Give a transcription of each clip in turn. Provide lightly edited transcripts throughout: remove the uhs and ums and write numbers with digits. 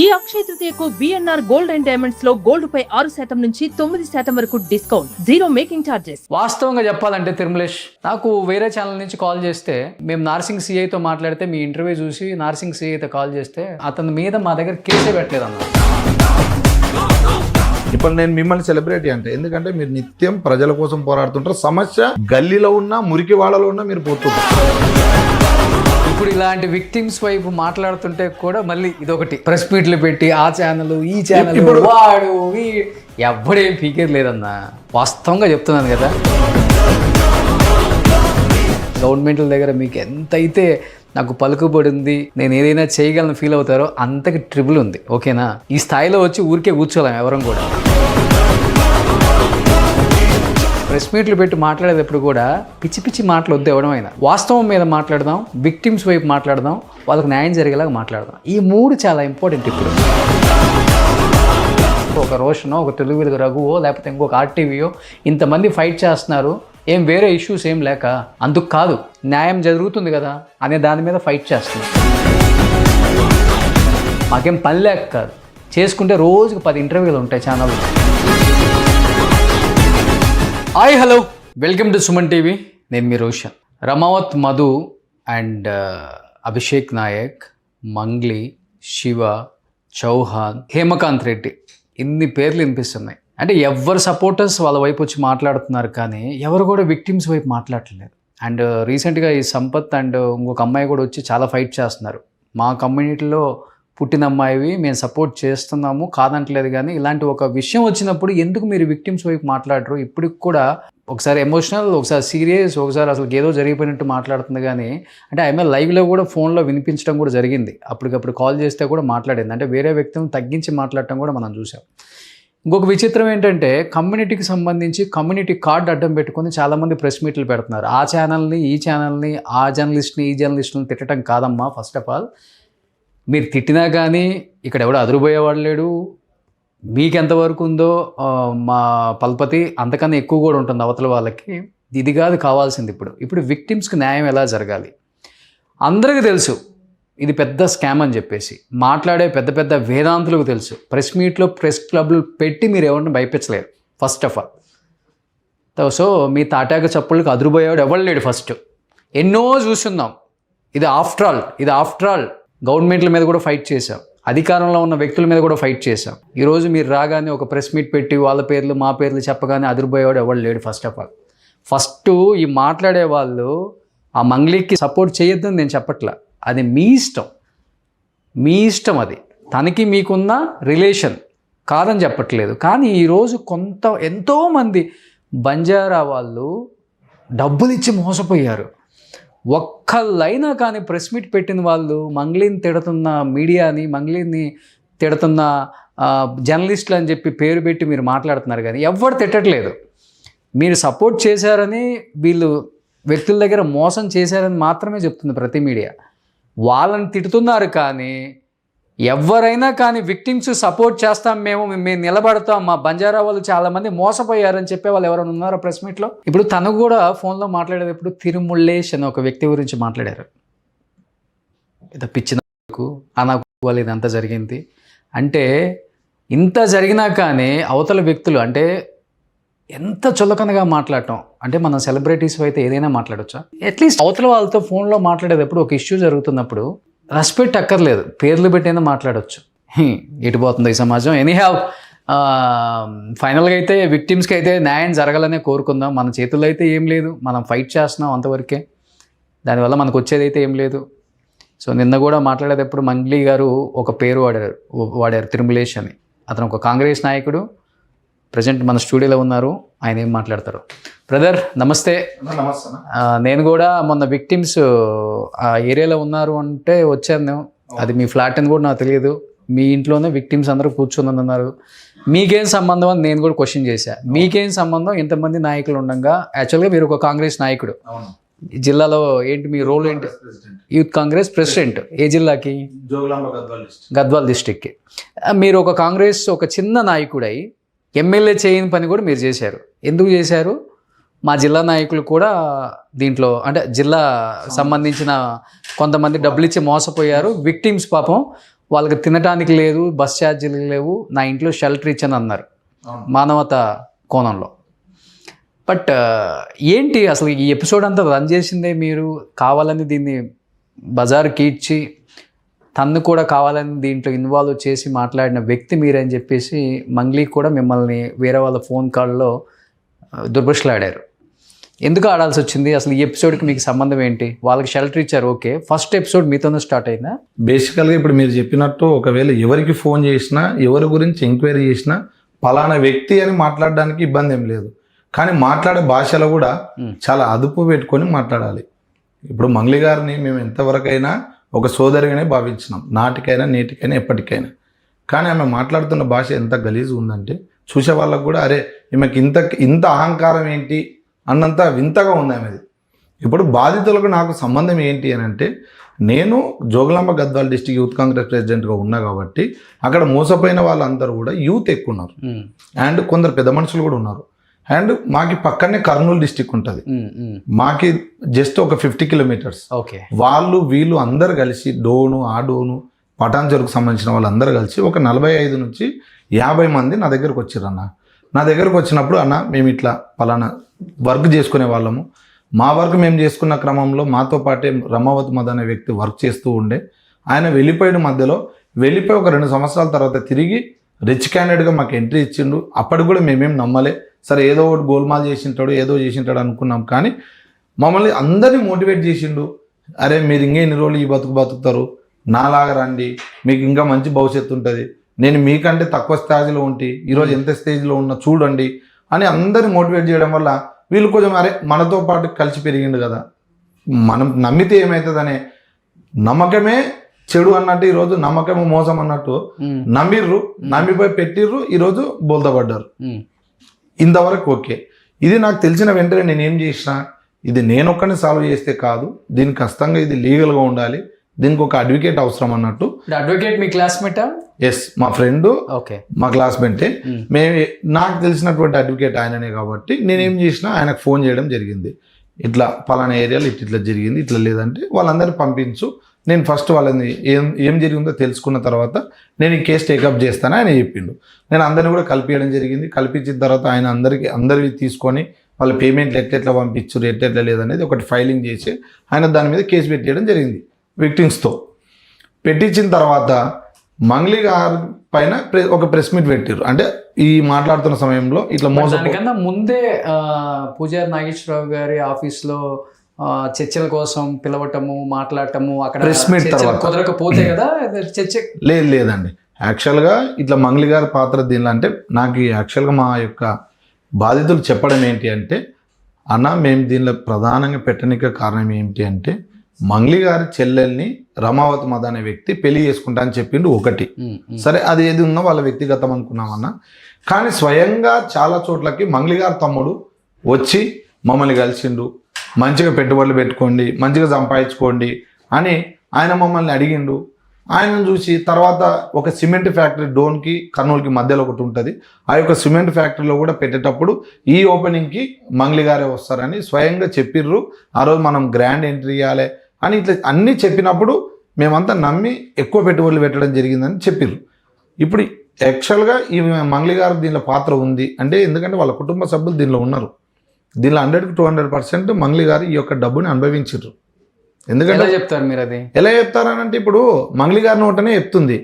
ఈ అక్షయ తృతీయకు BNR gold and diamonds లో gold పై 6% నుంచి 9% వరకు డిస్కౌంట్, జీరో మేకింగ్ ఛార్జెస్. వాస్తవంగా చెప్పాలంటే తిరుమలేష్, నాకు వేరే ఛానల్ నుంచి కాల్ చేస్తే, మేము నార్సింగ్ సిఐతో మాట్లాడితే మీ ఇంటర్వ్యూ చూసి నార్సింగ్ సిఐతో కాల్ చేస్తే అతని మీద మా దగ్గర కేసే పెట్టలేదన్న. ఇప్పుడు నేను మిమ్మల్ని సెలబ్రిటీ అంటే ఎందుకంటే మీరు నిత్యం ప్రజల కోసం పోరాడుతుంటారు. సమస్య గల్లీలో ఉన్నా మురికి వాళ్ళలో ఉన్నా మీరు పోతుంటారు. ఇప్పుడు ఇలాంటి విక్టిమ్స్ వైపు మాట్లాడుతుంటే కూడా మళ్ళీ ఇదొకటి ప్రెస్ మీట్లు పెట్టి ఆ ఛానల్ ఈ ఛానల్ ఇప్పుడు వాడు ఎవ్వడేం పీకేది లేదన్నా. వాస్తవంగా చెప్తున్నాను కదా, గవర్నమెంట్ల దగ్గర మీకు ఎంతైతే నాకు పలుకుబడి ఉంది, నేను ఏదైనా చేయగలను ఫీల్ అవుతారో అంతకి ట్రిబుల్ ఉంది. ఓకేనా? ఈ స్థాయిలో వచ్చి ఊరికే కూర్చోలేం ఎవరం కూడా. ప్రెస్ మీట్లు పెట్టి మాట్లాడేటప్పుడు కూడా పిచ్చి పిచ్చి మాటలు వద్దు ఎవడమైనా. వాస్తవం మీద మాట్లాడదాం, విక్టిమ్స్ వైపు మాట్లాడదాం, వాళ్ళకి న్యాయం జరిగేలాగా మాట్లాడదాం. ఈ మూడు చాలా ఇంపార్టెంట్. ఇప్పుడు ఒక రోషనో, ఒక తెలుగు వెలుగు రఘువో, లేకపోతే ఇంకొక ఆర్టీవీయో ఇంతమంది ఫైట్ చేస్తున్నారు, ఏం వేరే ఇష్యూస్ ఏం లేక, అందుకు కాదు, న్యాయం జరుగుతుంది కదా అనే దాని మీద ఫైట్ చేస్తుంది. మాకేం పని లేక కాదు, చేసుకుంటే రోజుకు 10 ఇంటర్వ్యూలు ఉంటాయి ఛానల్లో. Hi hello, welcome to Suman TV. నేను మీ రోషన్. రమావత్ మధు అండ్ అభిషేక్ నాయక్, మంగ్లీ, శివ, చౌహాన్, హేమకాంత్ రెడ్డి, ఇన్ని పేర్లు వినిపిస్తున్నాయి. అంటే ఎవరు సపోర్టర్స్ వాళ్ళ వైపు వచ్చి మాట్లాడుతున్నారు, కానీ ఎవరు కూడా విక్టిమ్స్ వైపు మాట్లాడట్లేదు. అండ్ రీసెంట్గా ఈ సంపత్ అండ్ ఇంకొక అమ్మాయి కూడా వచ్చి చాలా ఫైట్ చేస్తున్నారు. మా కమ్యూనిటీలో పుట్టిన అమ్మాయివి, మేము సపోర్ట్ చేస్తున్నాము, కాదంటలేదు. కానీ ఇలాంటి ఒక విషయం వచ్చినప్పుడు ఎందుకు మీరు విక్టిమ్స్ వైపు మాట్లాడరు? ఇప్పటికి కూడా ఒకసారి ఎమోషనల్, ఒకసారి సీరియస్, ఒకసారి అసలు ఏదో జరిగిపోయినట్టు మాట్లాడుతుంది. కానీ అంటే ఆమె లైవ్లో కూడా ఫోన్లో వినిపించడం కూడా జరిగింది. అప్పటికప్పుడు కాల్ చేస్తే కూడా మాట్లాడింది. అంటే వేరే వ్యక్తులను తగ్గించి మాట్లాడటం కూడా మనం చూసాం. ఇంకొక విచిత్రం ఏంటంటే, కమ్యూనిటీకి సంబంధించి కమ్యూనిటీ కార్డు అడ్డం పెట్టుకొని చాలామంది ప్రెస్ మీట్లు పెడుతున్నారు. ఆ ఛానల్ని, ఈ ఛానల్ని, ఆ జర్నలిస్ట్ని, ఈ జర్నలిస్ట్ని తిట్టడం కాదమ్మా. ఫస్ట్ ఆఫ్ ఆల్ మీరు తిట్టినా కానీ ఇక్కడ ఎవడో అదురుపోయేవాడు లేడు. మీకు ఎంతవరకు ఉందో మా పల్పతి అంతకన్నా ఎక్కువ కూడా ఉంటుంది అవతల వాళ్ళకి. ఇది కాదు కావాల్సింది. ఇప్పుడు విక్టిమ్స్కి న్యాయం ఎలా జరగాలి అందరికీ తెలుసు. ఇది పెద్ద స్కామ్ అని చెప్పేసి మాట్లాడే పెద్ద పెద్ద వేదాంతులకు తెలుసు. ప్రెస్ మీట్లో, ప్రెస్ క్లబ్లు పెట్టి మీరు ఎవరిని భయపించలేరు ఫస్ట్ ఆఫ్ ఆల్. సో మీ తాటాక చప్పుళ్ళకి అదురుపోయేవాడు ఎవరు లేడు. ఫస్ట్ ఎన్నో చూస్తున్నాం. ఇది ఆఫ్టర్ ఆల్ గవర్నమెంట్ల మీద కూడా ఫైట్ చేశాం, అధికారంలో ఉన్న వ్యక్తుల మీద కూడా ఫైట్ చేశాం. ఈరోజు మీరు రాగానే ఒక ప్రెస్ మీట్ పెట్టి వాళ్ళ పేర్లు మా పేర్లు చెప్పగానే అదిరిపోయేవాడు ఎవరు లేడు. ఫస్ట్ ఆఫ్ ఆల్ ఫస్ట్ ఈ మాట్లాడే వాళ్ళు ఆ మంగ్లీకి సపోర్ట్ చేయొద్దని నేను చెప్పట్లా. అది మీ ఇష్టం. అది తనకి మీకున్న రిలేషన్ కాదని చెప్పట్లేదు. కానీ ఈరోజు ఎంతోమంది బంజారా వాళ్ళు డబ్బులు ఇచ్చి మోసపోయారు. ఒక్కళ్ళైనా కానీ ప్రెస్ మీట్ పెట్టిన వాళ్ళు మంగ్లీని తిడుతున్న మీడియాని, మంగ్లీని తిడుతున్న జర్నలిస్టులు అని చెప్పి పేరు పెట్టి మీరు మాట్లాడుతున్నారు. కానీ ఎవరు తిట్టట్లేదు. మీరు సపోర్ట్ చేశారని, వీళ్ళు వ్యక్తుల దగ్గర మోసం చేశారని మాత్రమే చెప్తుంది ప్రతి మీడియా. వాళ్ళని తిడుతున్నారు. కానీ ఎవరైనా కానీ విక్టిమ్స్ సపోర్ట్ చేస్తాం, మేము నిలబడతాం, మా బంజారా వాళ్ళు చాలామంది మోసపోయారని చెప్పే వాళ్ళు ఎవరైనా ఉన్నారో ప్రెస్ మీట్లో? ఇప్పుడు తను కూడా ఫోన్లో మాట్లాడేటప్పుడు తిరుముల్లేష్ అని ఒక వ్యక్తి గురించి మాట్లాడారు. ఇది పిచ్చినకు వాళ్ళు ఇదంతా జరిగింది అంటే, ఇంత జరిగినా కానీ అవతల వ్యక్తులు అంటే ఎంత చులకనగా మాట్లాడటం. అంటే మనం సెలబ్రిటీస్ అయితే ఏదైనా మాట్లాడొచ్చా? అట్లీస్ట్ అవతల వాళ్ళతో ఫోన్లో మాట్లాడేటప్పుడు ఒక ఇష్యూ జరుగుతున్నప్పుడు రెస్పెక్ట్ అక్కర్లేదు, పేర్లు పెట్టైనా మాట్లాడవచ్చు. ఎటు పోతుందో ఈ సమాజం. ఎనీహావ్, ఫైనల్గా అయితే విక్టిమ్స్కి అయితే న్యాయం జరగాలనే కోరుకుందాం. మన చేతుల్లో అయితే ఏం లేదు, మనం ఫైట్ చేస్తున్నాం అంతవరకే. దానివల్ల మనకు వచ్చేది అయితే ఏం లేదు. సో నిన్న కూడా మాట్లాడేటప్పుడు మంగ్లీ గారు ఒక పేరు వాడారు తిరుమలేష్ అని. అతను ఒక కాంగ్రెస్ నాయకుడు, ప్రజెంట్ మన స్టూడియోలో ఉన్నారు. ఆయన ఏం మాట్లాడతారు? బ్రదర్ నమస్తే. నేను కూడా మొన్న విక్టిమ్స్ ఆ ఏరియాలో ఉన్నారు అంటే వచ్చాను. అది మీ ఫ్లాట్ అని కూడా నాకు తెలియదు. మీ ఇంట్లోనే విక్టిమ్స్ అందరూ కూర్చొని ఉన్నారు. మీకేం సంబంధం అని నేను కూడా క్వశ్చన్ చేశాను. మీకేం సంబంధం? ఇంతమంది నాయకులు ఉండగా, యాక్చువల్గా మీరు ఒక కాంగ్రెస్ నాయకుడు. జిల్లాలో ఏంటి మీ రోల్ ఏంటి? Youth Congress president. ఏ జిల్లాకి? గద్వాల్ డిస్టిక్కి. మీరు ఒక కాంగ్రెస్ ఒక చిన్న నాయకుడై ఎమ్మెల్యే చేయని పని కూడా మీరు చేశారు. ఎందుకు చేశారు? మా జిల్లా నాయకులు కూడా దీంట్లో అంటే జిల్లా సంబంధించిన కొంతమంది డబ్బులు ఇచ్చి మోసపోయారు. విక్టిమ్స్ పాపం వాళ్ళకి తినడానికి లేదు, బస్ ఛార్జీలు లేవు, నా ఇంట్లో షెల్టర్ ఇచ్చని అన్నారు మానవత కోణంలో. బట్ ఏంటి అసలు ఈ ఎపిసోడ్ అంతా రన్ చేసిందే మీరు, కావాలని దీన్ని బజారుకి ఇచ్చి తన్ను కూడా కావాలని దీంట్లో ఇన్వాల్వ్ చేసి మాట్లాడిన వ్యక్తి మీరని చెప్పేసి మంగ్లీ కూడా మిమ్మల్ని వేరే వాళ్ళ ఫోన్ కాల్లో దుర్భషలాడారు. ఎందుకు ఆడాల్సి వచ్చింది? అసలు ఈ ఎపిసోడ్కి మీకు సంబంధం ఏంటి? వాళ్ళకి షెల్టర్ ఇచ్చారు, ఓకే, ఫస్ట్ ఎపిసోడ్ మీతోనే స్టార్ట్ అయిందా? బేసికల్గా ఇప్పుడు మీరు చెప్పినట్టు ఒకవేళ ఎవరికి ఫోన్ చేసినా, ఎవరి గురించి ఎంక్వైరీ చేసినా పలానా వ్యక్తి అని మాట్లాడడానికి ఇబ్బంది ఏం లేదు. కానీ మాట్లాడే భాషలో కూడా చాలా అదుపు పెట్టుకొని మాట్లాడాలి. ఇప్పుడు మంగ్లీ గారిని మేము ఎంతవరకైనా ఒక సోదరిగానే భావించినాం, నాటికైనా నేటికైనా ఎప్పటికైనా. కానీ ఆమె మాట్లాడుతున్న భాష ఎంత గలీజు ఉందంటే చూసే వాళ్ళకు కూడా అరే ఈమెకి ఇంత అహంకారం ఏంటి అన్నంత వింతగా ఉంది ఆమెది. ఇప్పుడు బాధితులకు నాకు సంబంధం ఏంటి అని అంటే, నేను జోగులాంబ గద్వాల్ డిస్ట్రిక్ట్ యూత్ కాంగ్రెస్ ప్రెసిడెంట్గా ఉన్నా కాబట్టి అక్కడ మోసపోయిన వాళ్ళందరూ కూడా యూత్ ఎక్కువ ఉన్నారు, అండ్ కొందరు పెద్ద మనుషులు కూడా ఉన్నారు. అండ్ మాకి పక్కనే కర్నూలు డిస్టిక్ ఉంటుంది, మాకి జస్ట్ ఒక 50 కిలోమీటర్స్. వాళ్ళు వీళ్ళు అందరు కలిసి డోను పటాన్చెరుకు సంబంధించిన వాళ్ళందరూ కలిసి ఒక 45 నుంచి 50 మంది నా దగ్గరకు వచ్చారన్న. నా దగ్గరకు వచ్చినప్పుడు అన్న మేము ఇట్లా పలానా వర్క్ చేసుకునే వాళ్ళము, మా వర్క్ మేము చేసుకున్న క్రమంలో మాతో పాటే రమావత్ మద్ అనే వ్యక్తి వర్క్ చేస్తూ ఉండే, ఆయన వెళ్ళిపోయిన మధ్యలో వెళ్ళిపోయి ఒక 2 సంవత్సరాల తర్వాత తిరిగి రిచ్ క్యాండిడేట్గా మాకు ఎంట్రీ ఇచ్చిండు. అప్పటికి కూడా మేమేం నమ్మలే, సరే ఏదో ఒకటి గోల్మాల్ చేసింటాడు అనుకున్నాం. కానీ మమ్మల్ని అందరినీ మోటివేట్ చేసిండు, అరే మీరు ఇంకా ఎన్ని రోజులు ఈ బతుకుతారు, నాలాగా రండి, మీకు ఇంకా మంచి భవిష్యత్తు ఉంటుంది, నేను మీకంటే తక్కువ స్థాయిలో ఉంటే ఈరోజు ఎంత స్టేజ్లో ఉన్నా చూడండి అని అందరినీ మోటివేట్ చేయడం వల్ల వీళ్ళు కొంచెం అరే మనతో పాటు కలిసి పెరిగిండు కదా, మనం నమ్మితే ఏమవుతుందనే నమ్మకమే చెడు అన్నట్టు ఈరోజు నమ్మకమే మోసం అన్నట్టు నమ్మిపోయి పెట్టిర్రు, ఈరోజు బోల్తపడ్డారు. ఇంతవరకు ఓకే. ఇది నాకు తెలిసిన వెంటనే నేనేం చేసిన, ఇది నేను ఒక్కడిని సాల్వ్ చేస్తే కాదు, దీనికి ఖచ్చితంగా ఇది లీగల్గా ఉండాలి, దీనికి ఒక అడ్వకేట్ అవసరం అన్నట్టు. అడ్వకేట్ మీ క్లాస్మేటా? ఎస్, మా ఫ్రెండ్, మా క్లాస్మేటే. నాకు తెలిసినటువంటి అడ్వకేట్ ఆయననే కాబట్టి నేనేం చేసినా ఆయనకు ఫోన్ చేయడం జరిగింది, ఇట్లా పలానా ఏరియాలో ఇట్లా జరిగింది, ఇట్లా లేదంటే వాళ్ళందరినీ పంపించు, నేను ఫస్ట్ వాళ్ళని ఏం జరిగిందో తెలుసుకున్న తర్వాత నేను ఈ కేసు టేకప్ చేస్తాను ఆయన చెప్పిండు. నేను అందరిని కూడా కలిపియడం జరిగింది. కల్పించిన తర్వాత ఆయన అందరివి తీసుకొని వాళ్ళ పేమెంట్లు ఎట్లా పంపించు ఎట్లా లేదనేది ఒకటి ఫైలింగ్ చేసి ఆయన దాని మీద కేసు పెట్టేయడం జరిగింది విక్టిమ్స్తో. పెట్టించిన తర్వాత మంగ్లీ గారి పైన ఒక ప్రెస్ మీట్ పెట్టారు. అంటే ఈ మాట్లాడుతున్న సమయంలో ఇట్లా దానికన్నా ముందే పూజారి నాగేశ్వరరావు గారి ఆఫీస్లో చర్చల కోసం పిలవటము, మాట్లాడటము, అక్కడ ప్రెస్ మీట్ తర్వాత కుదరకపోతే కదా చర్చ. లేదండి, యాక్చువల్గా ఇట్లా మంగ్లీ గారి పాత్ర దీనిలో అంటే నాకు యాక్చువల్గా మా యొక్క బాధితులు చెప్పడం ఏంటి అంటే, అన్న మేము దీనిలో ప్రధానంగా పెట్టడానికి కారణం ఏంటి అంటే, మంగ్లీ గారి చెల్లెల్ని రమావత్ మద్ అనే వ్యక్తి పెళ్లి చేసుకుంటా అని చెప్పిండు ఒకటి. సరే అది ఏది ఉన్నా వాళ్ళ వ్యక్తిగతం అనుకున్నామన్నా. కానీ స్వయంగా చాలా చోట్లకి మంగ్లీ గారి తమ్ముడు వచ్చి మమ్మల్ని కలిసిండు, మంచిగా పెట్టుబడులు పెట్టుకోండి, మంచిగా సంపాదించుకోండి అని ఆయన మమ్మల్ని అడిగిండు. ఆయనను చూసి తర్వాత ఒక సిమెంట్ ఫ్యాక్టరీ డోన్కి కర్నూలుకి మధ్యలో ఒకటి ఉంటుంది, ఆ యొక్క సిమెంట్ ఫ్యాక్టరీలో కూడా పెట్టేటప్పుడు ఈ ఓపెనింగ్కి మంగ్లీ గారే వస్తారని స్వయంగా చెప్పిర్రు. ఆ రోజు మనం గ్రాండ్ ఎంట్రీ ఇవ్వాలి అని ఇట్లా అన్నీ చెప్పినప్పుడు మేమంతా నమ్మి ఎక్కువ పెట్టుబడులు పెట్టడం జరిగిందని చెప్పిర్రు. ఇప్పుడు యాక్చువల్గా ఈ మంగ్లీ గారు దీనిలో పాత్ర ఉంది అంటే, ఎందుకంటే వాళ్ళ కుటుంబ సభ్యులు దీనిలో ఉన్నారు. దీనిలో 100కి 200% మంగ్లీ గారు ఈ యొక్క డబ్బుని అనుభవించారు. ఎందుకంటే చెప్తారు మీరు అది ఎలా చెప్తారనంటే, ఇప్పుడు మంగ్లీ గారి నోటనే చెప్తుంది,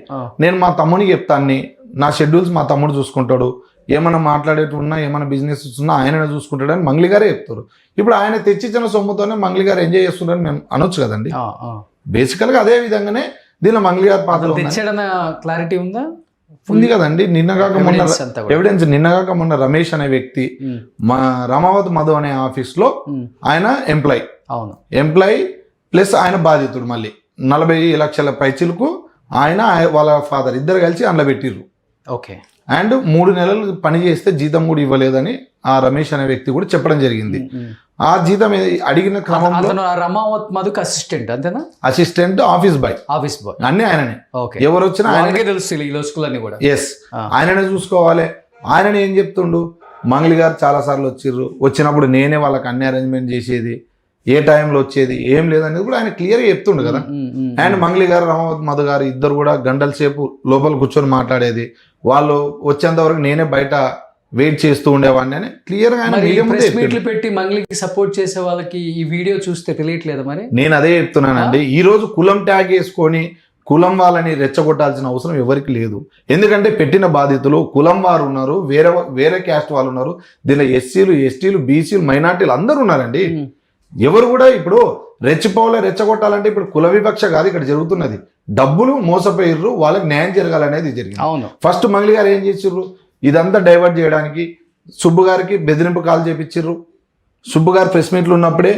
నేను మా తమ్మునికి చెప్తాను, నా షెడ్యూల్స్ మా తమ్ముడు చూసుకుంటాడు, ఏమైనా మాట్లాడేటున్నా ఏమైనా బిజినెస్ ఉన్నా ఆయననే చూసుకుంటాడని మంగ్లీ గారే చెప్తారు. ఇప్పుడు ఆయన తెచ్చిచ్చిన సొమ్ముతోనే మంగ్లీ గారు ఎంజాయ్ చేస్తున్నారని మేము అనొచ్చు కదండి. బేసికల్గా అదే విధంగానే దీనిలో మంగ్లీ గారి పాత్ర క్లారిటీ ఉందా? ఉంది కదండి. నిన్నగాక మొన్న రమేష్ అనే వ్యక్తి మా రమావత్ మధు అనే ఆఫీస్లో ఆయన ఎంప్లాయ్ ప్లస్ ఆయన బాధితుడు, మళ్ళీ 40 లక్షల పైచిలకు ఆయన వాళ్ళ ఫాదర్ ఇద్దరు కలిసి అందులో పెట్టిర్రు. అండ్ 3 నెలలు పని చేస్తే జీతం కూడా ఇవ్వలేదని ఆ రమేష్ అనే వ్యక్తి కూడా చెప్పడం జరిగింది. ఆ జీతం అడిగిన క్రమంలో రమావత్ మధుకు అసిస్టెంట్, అంతేనా? అసిస్టెంట్, ఆఫీస్ బాయ్ అన్ని ఆయననే. ఎవరు వచ్చినా ఆయనకే తెలుసు. ఎస్, ఆయననే చూసుకోవాలి. ఆయననే ఏం చెప్తుండు, మంగ్లీ గారు చాలా సార్లు వచ్చిర్రు, వచ్చినప్పుడు నేనే వాళ్ళకి అన్ని అరేంజ్మెంట్ చేసేది, ఏ టైంలో వచ్చేది ఏం లేదనేది కూడా ఆయన క్లియర్గా చెప్తుండు కదా. అండ్ మంగ్లీ గారు రమావత్ మధు గారు ఇద్దరు కూడా గంటల సేపు లోపల కూర్చొని మాట్లాడేది, వాళ్ళు వచ్చేంత వరకు నేనే బయట వెయిట్ చేస్తూ ఉండేవాడిని అని క్లియర్గా ఆయన ప్రెస్ మీట్లు పెట్టి మంగ్లీకి సపోర్ట్ చేసే వాళ్ళకి ఈ వీడియో చూస్తే తెలియట్లేదు. మరి నేను అదే చెప్తున్నానండి, ఈ రోజు కులం ట్యాగ్ వేసుకొని కులం వాళ్ళని రెచ్చగొట్టాల్సిన అవసరం ఎవరికి లేదు. ఎందుకంటే పెట్టిన బాధితులు కులం వారు ఉన్నారు, వేరే క్యాస్ట్ వాళ్ళు ఉన్నారు, దీనిలో ఎస్సీలు ఎస్టీలు బీసీలు మైనార్టీలు అందరూ ఉన్నారండి. ఎవరు కూడా ఇప్పుడు రెచ్చగొట్టాలంటే ఇప్పుడు కుల వివక్ష కాదు ఇక్కడ జరుగుతున్నది, డబ్బులు మోసపోయిర్రు, వాళ్ళకి న్యాయం జరగాలనేది జరిగింది. అవును, ఫస్ట్ మంగ్లీ గారు ఏం చేసిర్రు, ఇదంతా డైవర్ట్ చేయడానికి సుబ్బు గారికి బెదిరింపు కాల్ చేపించిర్రు. సుబ్బు గారు ప్రెస్ మీట్లు ఉన్నప్పుడే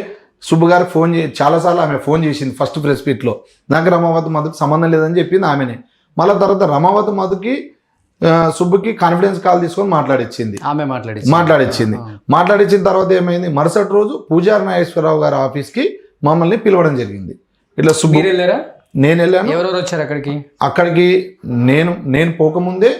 సుబ్బు గారికి ఫోన్ చాలాసార్లు ఆమె ఫోన్ చేసింది. ఫస్ట్ ప్రెస్ మీట్లో నాకు రమావతి మధుకి సంబంధం లేదని చెప్పింది ఆమెనే. మళ్ళీ తర్వాత రమావతి మధుకి సుబ్బుకి కాన్ఫిడెన్స్ కాల్ తీసుకొని మాట్లాడిచ్చింది. మాట్లాడిచ్చిన తర్వాత ఏమైంది, మరుసటి రోజు పూజారి నాగేశ్వరరావు గారి ఆఫీస్కి మమ్మల్ని పిలవడం జరిగింది. ఇట్లా సుబ్బు నేను వెళ్ళాను. ఎవరెవరు వచ్చారు అక్కడికి? అక్కడికి నేను పోకముందే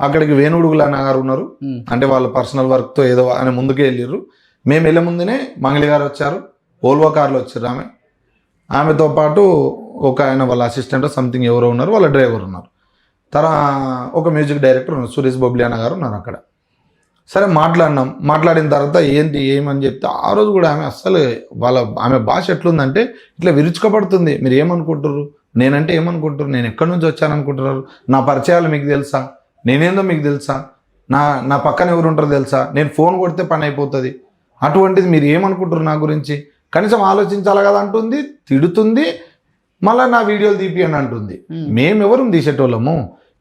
అక్కడికి వేణుడుగుల అన్న గారు ఉన్నారు, అంటే వాళ్ళ పర్సనల్ వర్క్తో ఏదో ఆయన ముందుకే వెళ్ళిర్రు. మేము వెళ్ళే ముందునే మంగళి గారు వచ్చారు, ఓల్వో కార్లో వచ్చారు. ఆమెతో పాటు ఒక ఆయన వాళ్ళ అసిస్టెంట్ సంథింగ్ ఎవరో ఉన్నారు, వాళ్ళ డ్రైవర్ ఉన్నారు, ఒక మ్యూజిక్ డైరెక్టర్ ఉన్నారు, సురేష్ బొబ్లీ అన్న గారు ఉన్నారు అక్కడ. సరే మాట్లాడిన తర్వాత ఏమని చెప్తే ఆ రోజు కూడా ఆమె అస్సలు ఆమె భాష ఎట్లుందంటే ఇట్లా విరుచుకపడుతుంది. మీరు ఏమనుకుంటారు, నేనంటే ఏమనుకుంటారు, నేను ఎక్కడి నుంచి వచ్చాను అనుకుంటున్నారు, నా పరిచయాలు మీకు తెలుసా, నేనేందో మీకు తెలుసా, నా పక్కన ఎవరు ఉంటారో తెలుసా, నేను ఫోన్ కొడితే పని అయిపోతుంది, అటువంటిది మీరు ఏమనుకుంటారు నా గురించి, కనీసం ఆలోచించాలి కదా అంటుంది, తిడుతుంది, మళ్ళీ నా వీడియోలు తీపియండి అంటుంది. మేమెవరు తీసేటోళ్ళము?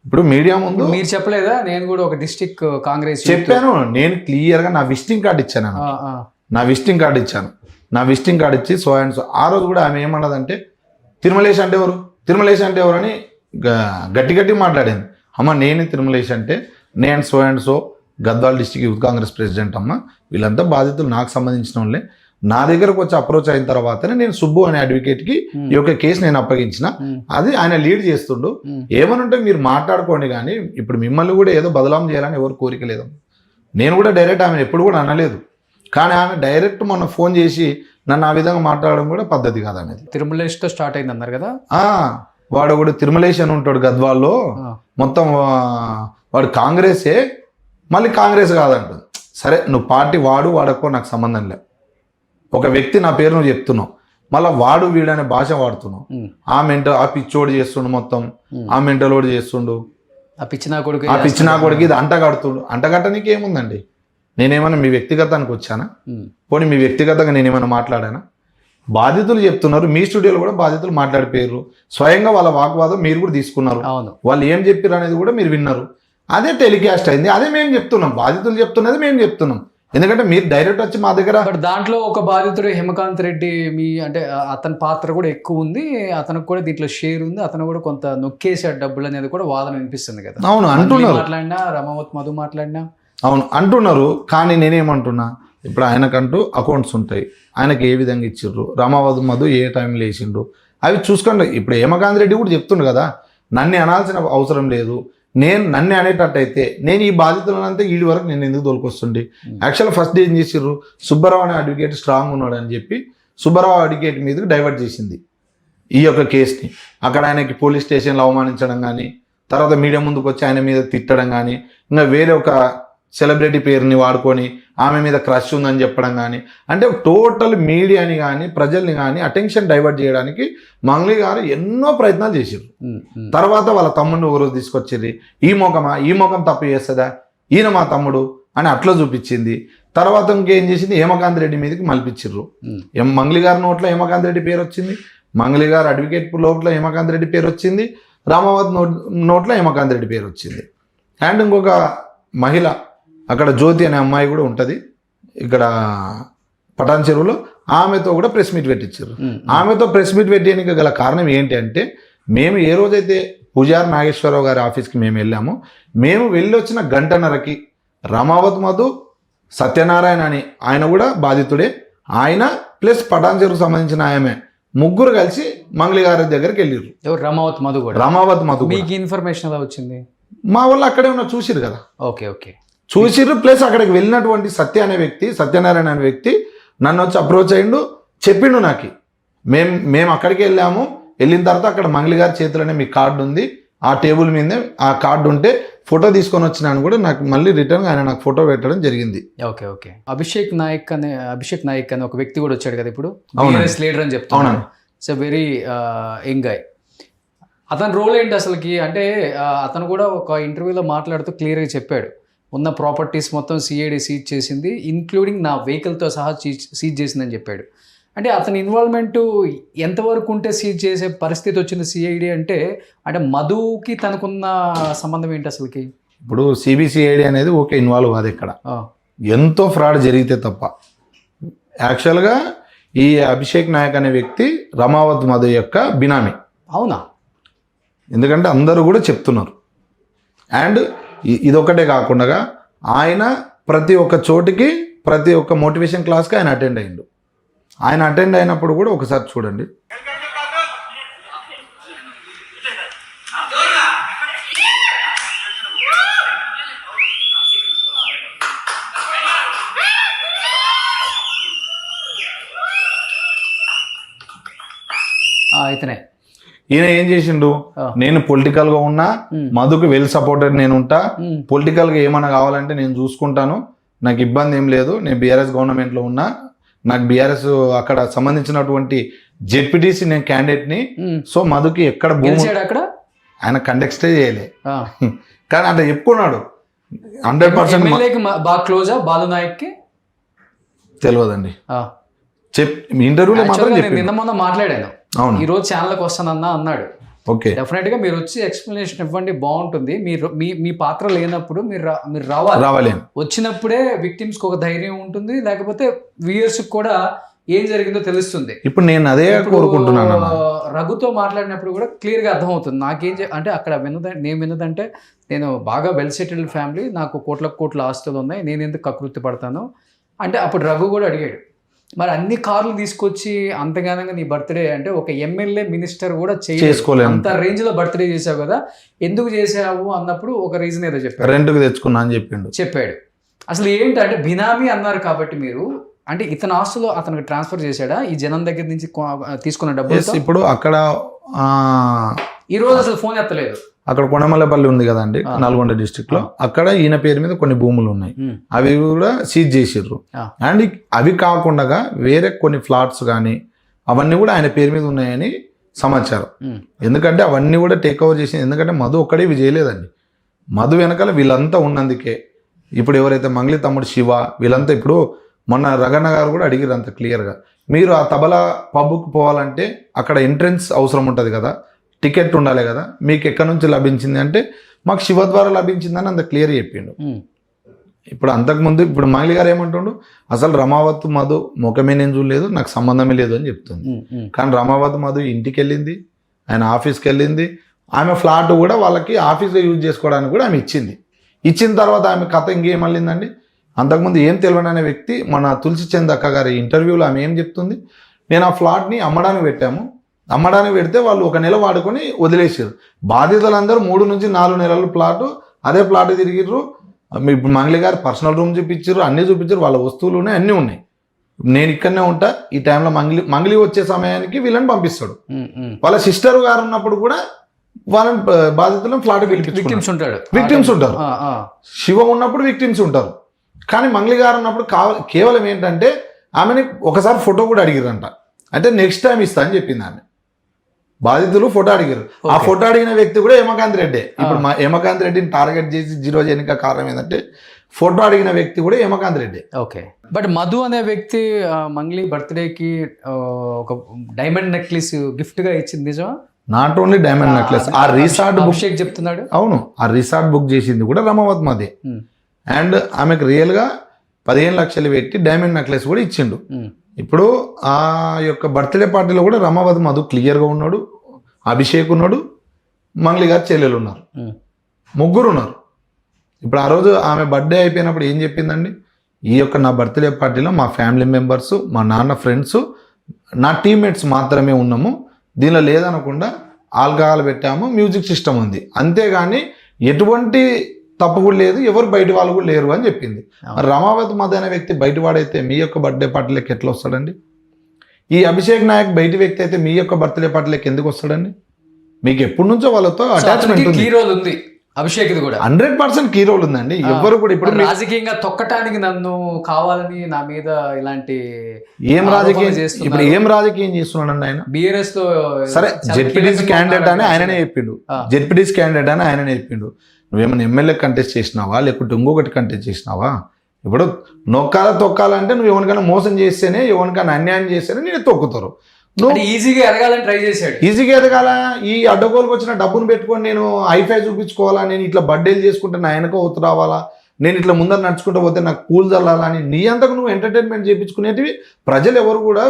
ఇప్పుడు మీడియా ముందు మీరు చెప్పలేదా, నేను కూడా ఒక డిస్ట్రిక్ట్ కాంగ్రెస్ చెప్పాను, నేను క్లియర్గా నా విజిటింగ్ కార్డు ఇచ్చాను, నా విజిటింగ్ కార్డు ఇచ్చి సో అండ్ సో. ఆ రోజు కూడా ఆమె ఏమన్నదంటే తిరుమలేష్ అంటే ఎవరు అని గట్టి మాట్లాడింది. అమ్మ నేను తిరుమలేష్ అంటే నేను so and so Gadwal district youth Congress president అమ్మ, వీళ్ళంతా బాధితులు నాకు సంబంధించిన వాళ్ళే, నా దగ్గరకు వచ్చి అప్రోచ్ అయిన తర్వాతనే నేను సుబ్బు అనే అడ్వకేట్కి ఈ యొక్క కేసు నేను అప్పగించిన, అది ఆయన లీడ్ చేస్తుండు, ఏమనుంటే మీరు మాట్లాడుకోండి, కానీ ఇప్పుడు మిమ్మల్ని కూడా ఏదో బదలాం చేయాలని ఎవరు కోరిక లేదు. నేను కూడా డైరెక్ట్ ఆమెను ఎప్పుడు కూడా అనలేదు, కానీ ఆమె డైరెక్ట్ మొన్న ఫోన్ చేసి నన్ను ఆ విధంగా మాట్లాడడం కూడా పద్ధతి కాదు. అనేది తిరుమలేష్తో స్టార్ట్ అయింది అన్నారు కదా, వాడు కూడా తిరుమలేష్ అని ఉంటాడు గద్వాల్లో, మొత్తం వాడు కాంగ్రెసే, మళ్ళీ కాంగ్రెస్ కాదంటుంది. సరే నువ్వు పార్టీ వాడకో నాకు సంబంధం లేదు, ఒక వ్యక్తి నా పేరు నువ్వు చెప్తున్నావు, మళ్ళీ వాడు వీడనే భాష వాడుతున్నావు, ఆ పిచ్చోడు చేస్తుండు, మొత్తం ఆ మెంటలోడు చేస్తుండు, ఆ పిచ్చిన కొడుకు ఇది అంటగట్టనికి ఏముందండి? నేనేమన్నా మీ వ్యక్తిగతానికి వచ్చానా? పోనీ మీ వ్యక్తిగతంగా నేనేమన్నా మాట్లాడానా? బాధితులు చెప్తున్నారు, మీ స్టూడియోలో కూడా బాధితులు మాట్లాడిపోయారు, స్వయంగా వాళ్ళ వాగ్వాదం మీరు కూడా తీసుకున్నారు, వాళ్ళు ఏం చెప్పారు అనేది కూడా మీరు విన్నారు, అదే టెలికాస్ట్ అయింది, అదే మేము చెప్తున్నాం, బాధితులు చెప్తున్నది మేము చెప్తున్నాం. ఎందుకంటే మీరు డైరెక్ట్ వచ్చి మా దగ్గర, దాంట్లో ఒక బాధితుడు హేమకాంత్ రెడ్డి, అంటే అతని పాత్ర కూడా ఎక్కువ ఉంది, అతనికి కూడా దీంట్లో షేర్ ఉంది, అతను కూడా కొంత నొక్కేసాడు డబ్బులు అనేది కూడా వాదన వినిపిస్తుంది కదా. అవును అంటున్నారు, మాట్లాడినా రమావత్ మధు మాట్లాడినా అవును అంటున్నారు, కానీ నేనేమంటున్నా, ఇప్పుడు ఆయనకంటూ అకౌంట్స్ ఉంటాయి, ఆయనకి ఏ విధంగా ఇచ్చిర్రు, రమావత్ మధు ఏ టైంలో వేసిండు, అవి చూసుకోండి. ఇప్పుడు హేమకాంత్ రెడ్డి కూడా చెప్తుండు కదా, నన్ను అనాల్సిన అవసరం లేదు, నన్ను అనేటట్టయితే నేను ఈ బాధితులనంతా వీడి వరకు నేను ఎందుకు తోలుకొస్తుండే. యాక్చువల్గా ఫస్ట్ ఏం చేసిర్రు, సుబ్బారావు అనే అడ్వకేట్ స్ట్రాంగ్ ఉన్నాడు అని చెప్పి సుబ్బారావు అడ్వకేట్ మీదకి డైవర్ట్ చేసింది ఈ యొక్క కేసుని. అక్కడ ఆయనకి పోలీస్ స్టేషన్లో అవమానించడం కానీ, తర్వాత మీడియా ముందుకు వచ్చి ఆయన మీద తిట్టడం కానీ, ఇంకా వేరే ఒక సెలబ్రిటీ పేరుని వాడుకొని ఆమె మీద క్రష్ ఉందని చెప్పడం కానీ, అంటే టోటల్ మీడియాని కానీ ప్రజల్ని కానీ అటెన్షన్ డైవర్ట్ చేయడానికి మంగ్లీ గారు ఎన్నో ప్రయత్నాలు చేసారు. తర్వాత వాళ్ళ తమ్ముడిని ఒకరోజు తీసుకొచ్చింది, ఈ ముఖం తప్పు చేస్తుందా, ఈయన మా తమ్ముడు అని అట్లా చూపించింది. తర్వాత ఇంకేం చేసింది, హేమకాంత్ రెడ్డి మీదకి మలిపించిర్రు. మంగ్లీ గారి నోట్లో హేమకాంత్ రెడ్డి పేరు వచ్చింది, మంగ్లీ గారు అడ్వకేట్ నోట్లో హేమకాంత్ రెడ్డి పేరు వచ్చింది, రామావత్ నోట్లో హేమకాంత్ రెడ్డి పేరు వచ్చింది. అండ్ ఇంకొక మహిళ అక్కడ జ్యోతి అనే అమ్మాయి కూడా ఉంటుంది ఇక్కడ పటాన్ చెరువులో, ఆమెతో కూడా ప్రెస్ మీట్ పెట్టించారు. ఆమెతో ప్రెస్ మీట్ పెట్టడానికి గల కారణం ఏంటి అంటే, మేము ఏ రోజైతే పూజారి నాగేశ్వరరావు గారి ఆఫీస్కి మేము వెళ్ళామో, మేము వెళ్ళి వచ్చిన గంటన్నరకి రమావత్ మధు, సత్యనారాయణ అని ఆయన కూడా బాధితుడే, ఆయన ప్లస్ పటాన్ చెరువుకు సంబంధించిన ఆమె ముగ్గురు కలిసి మంగ్లీ గారి దగ్గరికి వెళ్ళారు. రమావత్ మధు మీకు ఇన్ఫర్మేషన్ ఎలా వచ్చింది? మా వాళ్ళు అక్కడే ఉన్న చూసిరు కదా, ఓకే చూసిర్రు. ప్లస్ అక్కడికి వెళ్ళినటువంటి సత్యనారాయణ అనే వ్యక్తి నన్ను వచ్చి అప్రోచ్ అయ్యిండు, చెప్పిండు నాకు. మేము అక్కడికి వెళ్ళాము, వెళ్ళిన తర్వాత అక్కడ మంగళి గారి చేతిలోనే మీ కార్డు ఉంది, ఆ టేబుల్ మీదే ఆ కార్డు ఉంటే ఫోటో తీసుకొని వచ్చినాను కూడా నాకు మళ్ళీ రిటర్న్ ఆయన నాకు ఫోటో పెట్టడం జరిగింది. Okay okay. అభిషేక్ నాయక్ అనే ఒక వ్యక్తి కూడా వచ్చాడు కదా ఇప్పుడు, అవునండి. లీడర్ అని చెప్తున్నాను. It's very young guy. అతని రోల్ ఏంటి అసలుకి అంటే అతను కూడా ఒక ఇంటర్వ్యూలో మాట్లాడుతూ క్లియర్గా చెప్పాడు, ఉన్న ప్రాపర్టీస్ మొత్తం సిఐడి సీజ్ చేసింది, ఇంక్లూడింగ్ నా వెహికల్తో సహా సీజ్ చేసిందని చెప్పాడు. అంటే అతని ఇన్వాల్వ్మెంట్ ఎంతవరకు ఉంటే సీజ్ చేసే పరిస్థితి వచ్చింది సిఐడి అంటే మధుకి తనకున్న సంబంధం ఏంటి అసలుకి? ఇప్పుడు సిబిసిఐడి అనేది ఓకే ఇన్వాల్వ్ కాదు ఇక్కడ, ఎంతో ఫ్రాడ్ జరిగితే తప్ప. యాక్చువల్గా ఈ అభిషేక్ నాయక్ అనే వ్యక్తి రమావత్ మధు యొక్క బినామీ. అవునా? ఎందుకంటే అందరూ కూడా చెప్తున్నారు. అండ్ ఇదొక్కటే కాకుండా ఆయన ప్రతి ఒక్క చోటికి ప్రతి ఒక్క మోటివేషన్ క్లాస్కి ఆయన అటెండ్ అయ్యిండు. ఆయన అటెండ్ అయినప్పుడు కూడా ఒకసారి చూడండి. ఇతనే ఈయన ఏం చేసిండు, నేను పొలిటికల్ గా ఉన్నా, మధుకు వెల్ సపోర్టెడ్ నేను ఉంటా, పొలిటికల్ గా ఏమన్నా కావాలంటే నేను చూసుకుంటాను, నాకు ఇబ్బంది ఏం లేదు, నేను బీఆర్ఎస్ గవర్నమెంట్ లో ఉన్నా, నాకు బీఆర్ఎస్ అక్కడ సంబంధించినటువంటి జెడ్పీటీసీ నేను క్యాండిడేట్ ని, సో మధుకి ఎక్కడ భూమి అక్కడ ఆయన కండెక్స్టే చేయలే, కానీ అట్లా చెప్పుకున్నాడు. 100% బాగా క్లోజా బాలు నాయక్ కి తెలియదండి. ఇంటర్వ్యూలో మాత్రం నిన్న మొన్న మాట్లాడాను, అవును ఈ రోజు ఛానల్కి వస్తానన్నా అన్నాడు. ఓకే, డెఫినెట్ గా మీరు వచ్చి ఎక్స్ప్లెనేషన్ ఇవ్వండి, బాగుంటుంది. మీరు మీ పాత్ర లేనప్పుడు మీరు రావాలి. వచ్చినప్పుడే విక్టిమ్స్ కి ఒక ధైర్యం ఉంటుంది, లేకపోతే వ్యూయర్స్ కూడా ఏం జరిగిందో తెలుస్తుంది. ఇప్పుడు నేను అదే కోరుకుంటున్నాను. రఘుతో మాట్లాడినప్పుడు కూడా క్లియర్ గా అర్థమవుతుంది. నాకేం అంటే అక్కడ నేను విన్నదంటే, నేను బాగా వెల్ సెటిల్డ్ ఫ్యామిలీ, నాకు కోట్ల ఆస్తులు ఉన్నాయి, నేను ఎందుకు కకృతి పడతాను అంటే అప్పుడు రఘు కూడా అడిగాడు, మరి అన్ని కార్లు తీసుకొచ్చి అంతగానంగా నీ బర్త్డే అంటే ఒక ఎమ్మెల్యే మినిస్టర్ కూడా చేసుకోలేదు, అంత రేంజ్ లో బర్త్డే చేసావు కదా, ఎందుకు చేసావు అన్నప్పుడు ఒక రీజన్ ఏదో చెప్పాడు, రెంట్కి తెచ్చుకున్నా అని చెప్పాడు. అసలు ఏంటంటే బినామీ అన్నారు కాబట్టి మీరు అంటే ఇతని ఆస్తులు అతనికి ట్రాన్స్ఫర్ చేశాడా ఈ జనం దగ్గర నుంచి తీసుకున్న డబ్బులు? ఇప్పుడు అక్కడ ఈ రోజు అసలు ఫోన్ ఎత్తలేదు. అక్కడ కొనమల్లపల్లి ఉంది కదండి, నల్గొండ డిస్ట్రిక్ట్ లో, అక్కడ ఈయన పేరు మీద కొన్ని భూములు ఉన్నాయి, అవి కూడా సీజ్ చేసిర్రు. అండ్ అవి కాకుండా వేరే కొన్ని ఫ్లాట్స్ కానీ అవన్నీ కూడా ఆయన పేరు మీద ఉన్నాయని సమాచారం. ఎందుకంటే అవన్నీ కూడా టేక్ ఓవర్ చేసింది, ఎందుకంటే మధు ఒక్కడే ఇవి చేయలేదండి, మధు వెనకాల వీళ్ళంతా ఉన్నందుకే. ఇప్పుడు ఎవరైతే మంగళి తమ్ముడు శివ వీళ్ళంతా, ఇప్పుడు మొన్న రగన్న గారు కూడా అడిగారు అంత క్లియర్గా, మీరు ఆ తబలా పబ్కు పోవాలంటే అక్కడ ఎంట్రన్స్ అవసరం ఉంటుంది కదా, టికెట్ ఉండాలి కదా, మీకు ఎక్కడి నుంచి లభించింది అంటే మాకు శివ ద్వారా లభించిందని అంత క్లియర్ చెప్పిండు. ఇప్పుడు అంతకుముందు ఇప్పుడు మంగళి గారు ఏమంటుండు, అసలు రమావత్ మధు ముఖమే నేను చూడలేదు, నాకు సంబంధమే లేదు అని చెప్తుంది. కానీ రమావత్ మధు ఇంటికి వెళ్ళింది, ఆయన ఆఫీస్కి వెళ్ళింది, ఆమె ఫ్లాట్ కూడా వాళ్ళకి ఆఫీస్లో యూజ్ చేసుకోవడానికి కూడా ఆమె ఇచ్చింది. ఇచ్చిన తర్వాత ఆమె కథ ఇంకేం మళ్ళిందండి. అంతకుముందు ఏం తెలియని అనే వ్యక్తి మన తులసి చంద్ అక్క గారి ఇంటర్వ్యూలో ఆమె ఏం చెప్తుంది, నేను ఆ ఫ్లాట్ని అమ్మడానికి పెట్టాము, అమ్మడానికి పెడితే వాళ్ళు 1 నెల వాడుకొని వదిలేసారు, బాధితులందరూ 3 నుంచి 4 నెలల ప్లాటు అదే ప్లాట్ తిరిగిర్రు. ఇప్పుడు మంగళి గారు పర్సనల్ రూమ్ చూపించారు, అన్నీ చూపించారు, వాళ్ళ వస్తువులు ఉన్నాయి, అన్నీ ఉన్నాయి, నేను ఇక్కడనే ఉంటా, ఈ టైంలో మంగళి వచ్చే సమయానికి వీళ్ళని పంపిస్తాడు. వాళ్ళ సిస్టర్ గారు ఉన్నప్పుడు కూడా వాళ్ళని బాధితులను ఫ్లాట్ విక్టిమ్స్ ఉంటారు, శివ ఉన్నప్పుడు విక్టిమ్స్ ఉంటారు. కానీ మంగళి గారు ఉన్నప్పుడు కేవలం ఏంటంటే ఆమెని ఒకసారి ఫోటో కూడా అడిగిరంట, అంటే నెక్స్ట్ టైం ఇస్తా అని చెప్పింది ఆమె. బాధితులు ఫోటో అడిగారు, ఆ ఫోటో అడిగిన వ్యక్తి కూడా హేమకాంత్ రెడ్డి. ఇప్పుడు హేమకాంత్ రెడ్డిని టార్గెట్ చేసి 0 చేయడానికి కారణం ఏంటంటే ఫోటో అడిగిన వ్యక్తి కూడా హేమకాంత్ రెడ్డి. ఓకే, బట్ మధు అనే వ్యక్తి మంగళి బర్త్డేకి ఒక డైమండ్ నెక్లెస్ గిఫ్ట్ గా ఇచ్చింది నిజమా? నాట్ ఓన్లీ డైమండ్ నెక్లెస్, ఆ రిసార్ట్ అభిషేక్ చెప్తున్నాడు. అవును, ఆ రిసార్ట్ బుక్ చేసింది కూడా రమావత్ మధే. అండ్ ఆమెకు రియల్గా 15 లక్షలు పెట్టి డైమండ్ నెక్లెస్ కూడా ఇచ్చిండు. ఇప్పుడు ఆ యొక్క బర్త్డే పార్టీలో కూడా రమావత్ మధు క్లియర్గా ఉన్నాడు, అభిషేక్ ఉన్నాడు, మంగళి గారు చెల్లెలు ఉన్నారు, 3 ఉన్నారు. ఇప్పుడు ఆ రోజు ఆమె బర్త్డే అయిపోయినప్పుడు ఏం చెప్పిందండి, ఈ యొక్క నా బర్త్డే పార్టీలో మా ఫ్యామిలీ మెంబర్స్, మా నాన్న ఫ్రెండ్స్, నా టీమ్మేట్స్ మాత్రమే ఉన్నాము, దీనిలో లేదనకుండా ఆల్కహాల్ పెట్టాము, మ్యూజిక్ సిస్టమ్ ఉంది, అంతేగాని ఎటువంటి తప్పు కూడా లేదు, ఎవరు బయట వాళ్ళు కూడా లేరు అని చెప్పింది. రమావత్ మధు అనే వ్యక్తి బయటవాడైతే మీ యొక్క బర్త్డే పార్టీలోకి ఎట్లా వస్తాడండి? ఈ అభిషేక్ నాయక్ బయటి వ్యక్తి అయితే మీ యొక్క బర్త్డే పార్టీలకు ఎందుకు వస్తాడండి? మీకు ఎప్పటి నుంచో వాళ్ళతో అటాచ్మెంట్ ఉంది. కీ రోల్ ఉంది అభిషేక్ కూడా 100% కీ రోల్ ఉందండి. ఎవరు కూడా ఇప్పుడు రాజకీయంగా తొక్కటానికి నన్ను కావాలని నా మీద ఇలాంటి ఏం రాజకీయం ఇప్పుడు ఏం రాజకీయం చేస్తున్నాడండి ఆయన? బిఆర్ఎస్ లో సరే జెడ్పీటీసీ క్యాండిడేట్ అని ఆయననే చెప్పిండు. జెడ్పీటీసీ క్యాండిడేట్ అని ఆయననే చెప్పిండు. నువ్వేమైనా ఎమ్మెల్యే కంటెస్ట్ చేసినావా లేకుంటే ఇంకొకటి కంటెస్ట్ చేసినావా? ఇప్పుడు తొక్కాలంటే నువ్వు ఎవరికైనా మోసం చేస్తేనే, ఎవరికైనా అన్యాయం చేస్తేనే నేను తొక్కుతారు. నువ్వు ఈజీగా ఎదగాలని ట్రై చేశాడు. ఈజీగా ఎదగాల, ఈ అడ్డగోలుకు వచ్చిన డబ్బును పెట్టుకొని నేను ఐఫై చూపించుకోవాలా, నేను ఇట్లా బర్త్డేలు చేసుకుంటే నా వెనక ఒత్తు రావాలా, నేను ఇట్లా ముందర నడుచుకుంటూ పోతే నాకు పూలు చల్లాలా అని నీ అంతకు నువ్వు ఎంటర్టైన్మెంట్ చేయించుకునేటివి ప్రజలు ఎవరు కూడా,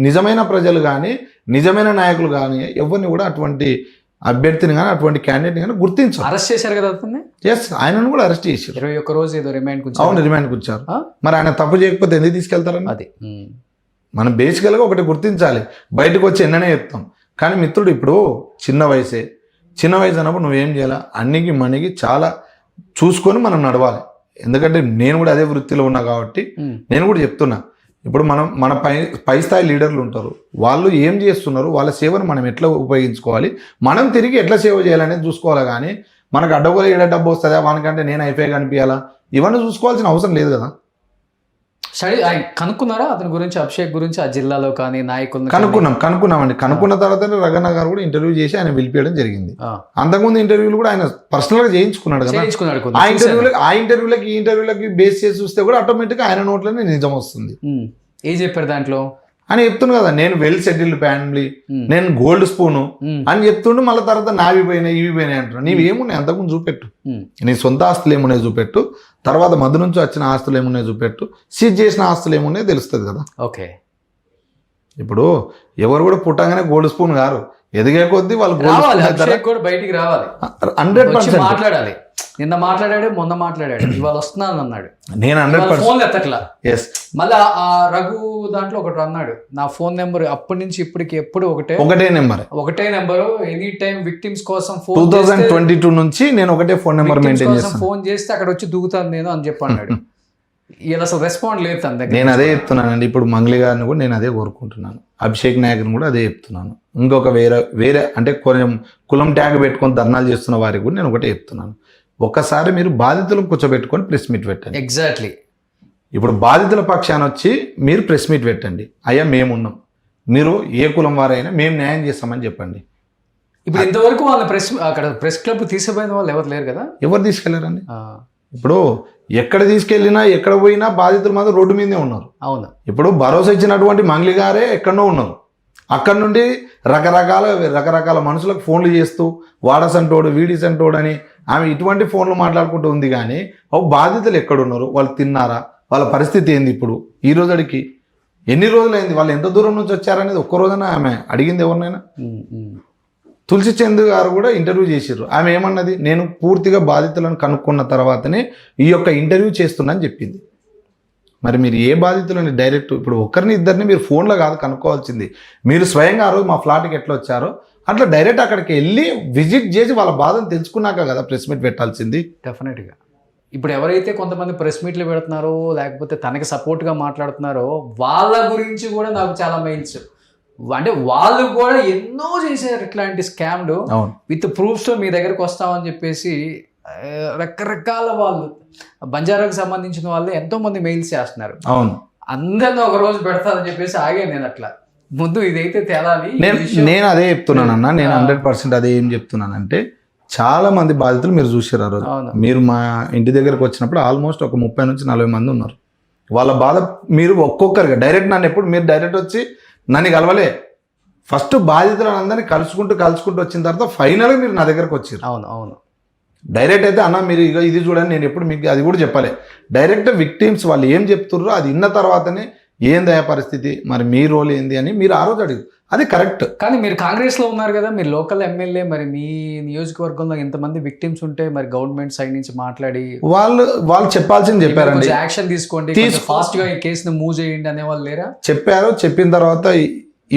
నిజమైన ప్రజలు కానీ నిజమైన నాయకులు కానీ ఎవరిని కూడా అటువంటి అభ్యర్థిని కానీ అటువంటి క్యాండిడేట్ కానీ గుర్తించారు. అరెస్ట్ చేశారు కదా అతన్ని. ఎస్, ఆయనను కూడా అరెస్ట్ చేశారు. 21 రోజు ఏదో రిమాండ్. అవును, రిమాండ్ కూర్చారు. మరి ఆయన తప్పు చేయకపోతే ఎందుకు తీసుకెళ్తారని అది మనం బేసికల్గా ఒకటి గుర్తించాలి. బయటకు వచ్చి ఎన్ననే చెప్తాం, కానీ మిత్రుడు ఇప్పుడు చిన్న వయసు అన్నప్పుడు నువ్వేం చేయాలి, అన్నికి మనకి చాలా చూసుకొని మనం నడవాలి. ఎందుకంటే నేను కూడా అదే వృత్తిలో ఉన్నా కాబట్టి నేను కూడా చెప్తున్నా. ఇప్పుడు మన పై స్థాయి లీడర్లు ఉంటారు, వాళ్ళు ఏం చేస్తున్నారు, వాళ్ళ సేవను మనం ఎట్లా ఉపయోగించుకోవాలి, మనం తిరిగి ఎట్లా సేవ చేయాలనేది చూసుకోవాలి. కానీ మనకు అడ్డగోలు ఏడ డబ్బు వస్తుందా, వానికంటే నేను అయిపోయి కనిపించాలా, ఇవన్నీ చూసుకోవాల్సిన అవసరం లేదు కదా. స్టడీ కనుక్కున్నారా అతని గురించి, అభిషేక్ గురించి ఆ జిల్లాలో కానీ నాయకులు? కనుక్కున్నామండి. కనుక్కున్న తర్వాత రగన్న గారు కూడా ఇంటర్వ్యూ చేసి ఆయన పిలిపించడం జరిగింది. అంతకుముందు ఇంటర్వ్యూలు కూడా ఆయన పర్సనల్ గా చేయించుకున్నాడు కదా. ఆ ఇంటర్వ్యూలకి ఈ ఇంటర్వ్యూలకి బేస్ చేసి చూస్తే కూడా ఆటోమేటిక్ గా ఆయన నోట్లోనే నిజం వస్తుంది. ఏం చెప్పారు దాంట్లో అని చెప్తున్నా కదా, నేను వెల్ సెటిల్డ్ ఫ్యామిలీ, నేను గోల్డ్ స్పూను అని చెప్తుండు. మళ్ళీ తర్వాత నావి పోయినాయి ఇవి పోయినాయి అంటున్నాను. నీవి ఏమున్నాయి అంతకుముందు చూపెట్టు, నీ సొంత ఆస్తులు ఏమున్నాయి చూపెట్టు, తర్వాత మధ్య నుంచి వచ్చిన ఆస్తులు ఏమున్నాయి చూపెట్టు, సీజ్ చేసిన ఆస్తులు ఏమున్నాయో తెలుస్తుంది కదా. ఓకే, ఇప్పుడు ఎవరు కూడా పుట్టంగానే గోల్డ్ స్పూన్ గారు, ఎదిగే కొద్దీ వాళ్ళు బయటికి రావాలి, 100% మాట్లాడాలి. నిన్న మాట్లాడాడు, మొన్న మాట్లాడాడు, ఇవాళ వస్తున్నాను అన్నాడు. నేను 100% ఫోన్ ఎత్తట్లా. మళ్ళీ ఆ రఘు దాంట్లో ఒకటి అన్నాడు, నా ఫోన్ నెంబర్ అప్పటి నుంచి ఇప్పటికి ఎప్పుడు ఒకటే నెంబరు, ఎనీ టైం విక్టిమ్స్ కోసం 2022 నుంచి నేను ఒకటే ఫోన్ నెంబర్ మెయింటైన్ చేస్తాను. ఫోన్ చేస్తే అక్కడ వచ్చి దూకుతాను నేను అని చెప్పి అన్నాడు. ఇలా అసలు రెస్పాండ్ లేదు తన దగ్గర. నేను అదే చెప్తున్నానండి. ఇప్పుడు మంగళి గారిని కూడా నేను అదే కోరుకుంటున్నాను, అభిషేక్ నాయక్ని కూడా అదే చెప్తున్నాను. ఇంకొక వేరే అంటే కొంచెం కులం ట్యాగ్ పెట్టుకొని ధర్నాలు చేస్తున్న వారికి కూడా నేను ఒకటే చెప్తున్నాను, ఒక్కసారి మీరు బాధితులను కూర్చోబెట్టుకొని ప్రెస్ మీట్ పెట్టండి. ఎగ్జాక్ట్లీ. ఇప్పుడు బాధితుల పక్షాన వచ్చి మీరు ప్రెస్ మీట్ పెట్టండి, అయ్యా మేమున్నాం, మీరు ఏ కులం వారైనా మేము న్యాయం చేస్తామని చెప్పండి. ఇప్పుడు ఇంతవరకు వాళ్ళ అక్కడ ప్రెస్ క్లబ్ తీసుకుపోయిన వాళ్ళు ఎవరు లేరు కదా. ఎవరు తీసుకెళ్లారండి? ఇప్పుడు ఎక్కడ తీసుకెళ్ళినా ఎక్కడ పోయినా బాధితులు మాత్రం రోడ్డు మీదే ఉన్నారు. అవును, ఇప్పుడు భరోసా ఇచ్చినటువంటి మంగళి గారే ఎక్కడో ఉన్నారు. అక్కడ నుండి రకరకాల మనుషులకు ఫోన్లు చేస్తూ వాడసంటోడు వీడిసంటోడు అని ఆమె ఇటువంటి ఫోన్లు మాట్లాడుకుంటూ ఉంది. కానీ బాధితులు ఎక్కడున్నారు, వాళ్ళు తిన్నారా, వాళ్ళ పరిస్థితి ఏంది, ఇప్పుడు ఈ రోజుకి ఎన్ని రోజులైంది, వాళ్ళు ఎంత దూరం నుంచి వచ్చారనేది ఒక్క రోజున ఆమె అడిగింది ఎవరినైనా? తులసి చంద్ గారు కూడా ఇంటర్వ్యూ చేశారు. ఆమె ఏమన్నది, నేను పూర్తిగా బాధితులను కనుక్కున్న తర్వాతనే ఈ యొక్క ఇంటర్వ్యూ చేస్తున్నా అని చెప్పింది. మరి మీరు ఏ బాధితులని డైరెక్ట్ ఇప్పుడు ఒకరిని ఇద్దరిని మీరు ఫోన్లో కాదు కనుక్కోవాల్సింది, మీరు స్వయంగా ఆ రోజు మా ఫ్లాట్కి ఎట్లా వచ్చారో అట్లా డైరెక్ట్ అక్కడికి వెళ్ళి విజిట్ చేసి వాళ్ళ బాధను తెలుసుకున్నాక కదా ప్రెస్ మీట్ పెట్టాల్సింది. డెఫినెట్గా. ఇప్పుడు ఎవరైతే కొంతమంది ప్రెస్ మీట్లు పెడుతున్నారో లేకపోతే తనకి సపోర్ట్గా మాట్లాడుతున్నారో వాళ్ళ గురించి కూడా నాకు చాలా మెయిల్స్, అంటే వాళ్ళు కూడా ఎన్నో చేశారు ఇట్లాంటి స్కామ్లు, విత్ ప్రూఫ్స్తో మీ దగ్గరకు వస్తామని చెప్పేసి రకరకాల వాళ్ళు బంజారాకు సంబంధించిన వాళ్ళు ఎంతో మంది మెయిల్స్ చేస్తున్నారు. అవును, అందరిని ఒక రోజు పెడతారని చెప్పేసి ఆగాను నేను. అట్లా ముందు ఇదైతే తేలాలి. నేను అదే చెప్తున్నానన్నా, నేను 100% అదే ఏం చెప్తున్నానంటే, చాలా మంది బాధితులు మీరు చూసారు ఆ రోజు. మీరు మా ఇంటి దగ్గరకు వచ్చినప్పుడు ఆల్మోస్ట్ ఒక 30 నుంచి 40 మంది ఉన్నారు. వాళ్ళ బాధ మీరు ఒక్కొక్కరిగా డైరెక్ట్ నన్ను ఎప్పుడు మీరు డైరెక్ట్ వచ్చి నన్ను కలవలే, ఫస్ట్ బాధితులను అందరినీ కలుసుకుంటూ వచ్చిన తర్వాత ఫైనల్గా మీరు నా దగ్గరకు వచ్చారు. అవును. డైరెక్ట్ అయితే అన్న మీరు ఇక ఇది చూడండి, నేను ఎప్పుడు మీకు అది కూడా చెప్పలే. డైరెక్ట్ విక్టిమ్స్ వాళ్ళు ఏం చెప్తుర్రో అది విన్న తర్వాతనే ఏందయ్యా పరిస్థితి, మరి మీ రోల్ ఏంది అని మీరు ఆ రోజు అడిగి, అది కరెక్ట్. కానీ మీరు కాంగ్రెస్లో ఉన్నారు కదా, మీరు లోకల్ ఎమ్మెల్యే, మరి మీ నియోజకవర్గంలో ఎంతమంది విక్టిమ్స్ ఉంటే మరి గవర్నమెంట్ సైడ్ నుంచి మాట్లాడి వాళ్ళు చెప్పాల్సింది చెప్పారండి, యాక్షన్ తీసుకోండి, ఫాస్ట్గా ఈ కేసును మూవ్ చేయండి అనే వాళ్ళు లేరా? చెప్పారు. చెప్పిన తర్వాత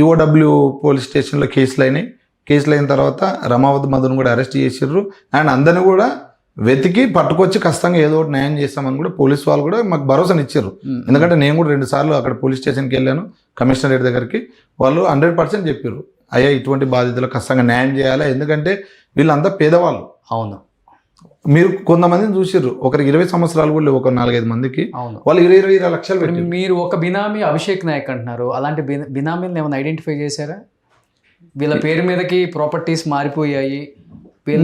ఈఓడబ్ల్యూ పోలీస్ స్టేషన్లో కేసులు అయిన తర్వాత రమావతి మధును కూడా అరెస్ట్ చేసిర్రు. అండ్ అందరిని కూడా వెతికి పట్టుకొచ్చి ఖచ్చితంగా ఏదో ఒకటి న్యాయం చేస్తామని కూడా పోలీస్ వాళ్ళు కూడా మాకు భరోసాని ఇచ్చారు. ఎందుకంటే నేను కూడా 2 సార్లు అక్కడ పోలీస్ స్టేషన్కి వెళ్ళాను, కమిషనరేట్ దగ్గరికి. వాళ్ళు 100% చెప్పారు, అయ్యా ఇటువంటి బాధితులకు ఖచ్చితంగా న్యాయం చేయాలి, ఎందుకంటే వీళ్ళంతా పేదవాళ్ళు. అవును, మీరు కొంతమందిని చూసిర్రు, ఒకరికి 20 సంవత్సరాలు కూడా లేవు, ఒక 4-5 మందికి అవును. వాళ్ళు 20 లక్షలు పెట్టి. మీరు ఒక బినామీ అభిషేక్ నాయక్ అంటున్నారు, అలాంటి బినామీలను ఏమైనా ఐడెంటిఫై చేశారా? వీళ్ళ పేరు మీదకి ప్రాపర్టీస్ మారిపోయాయి,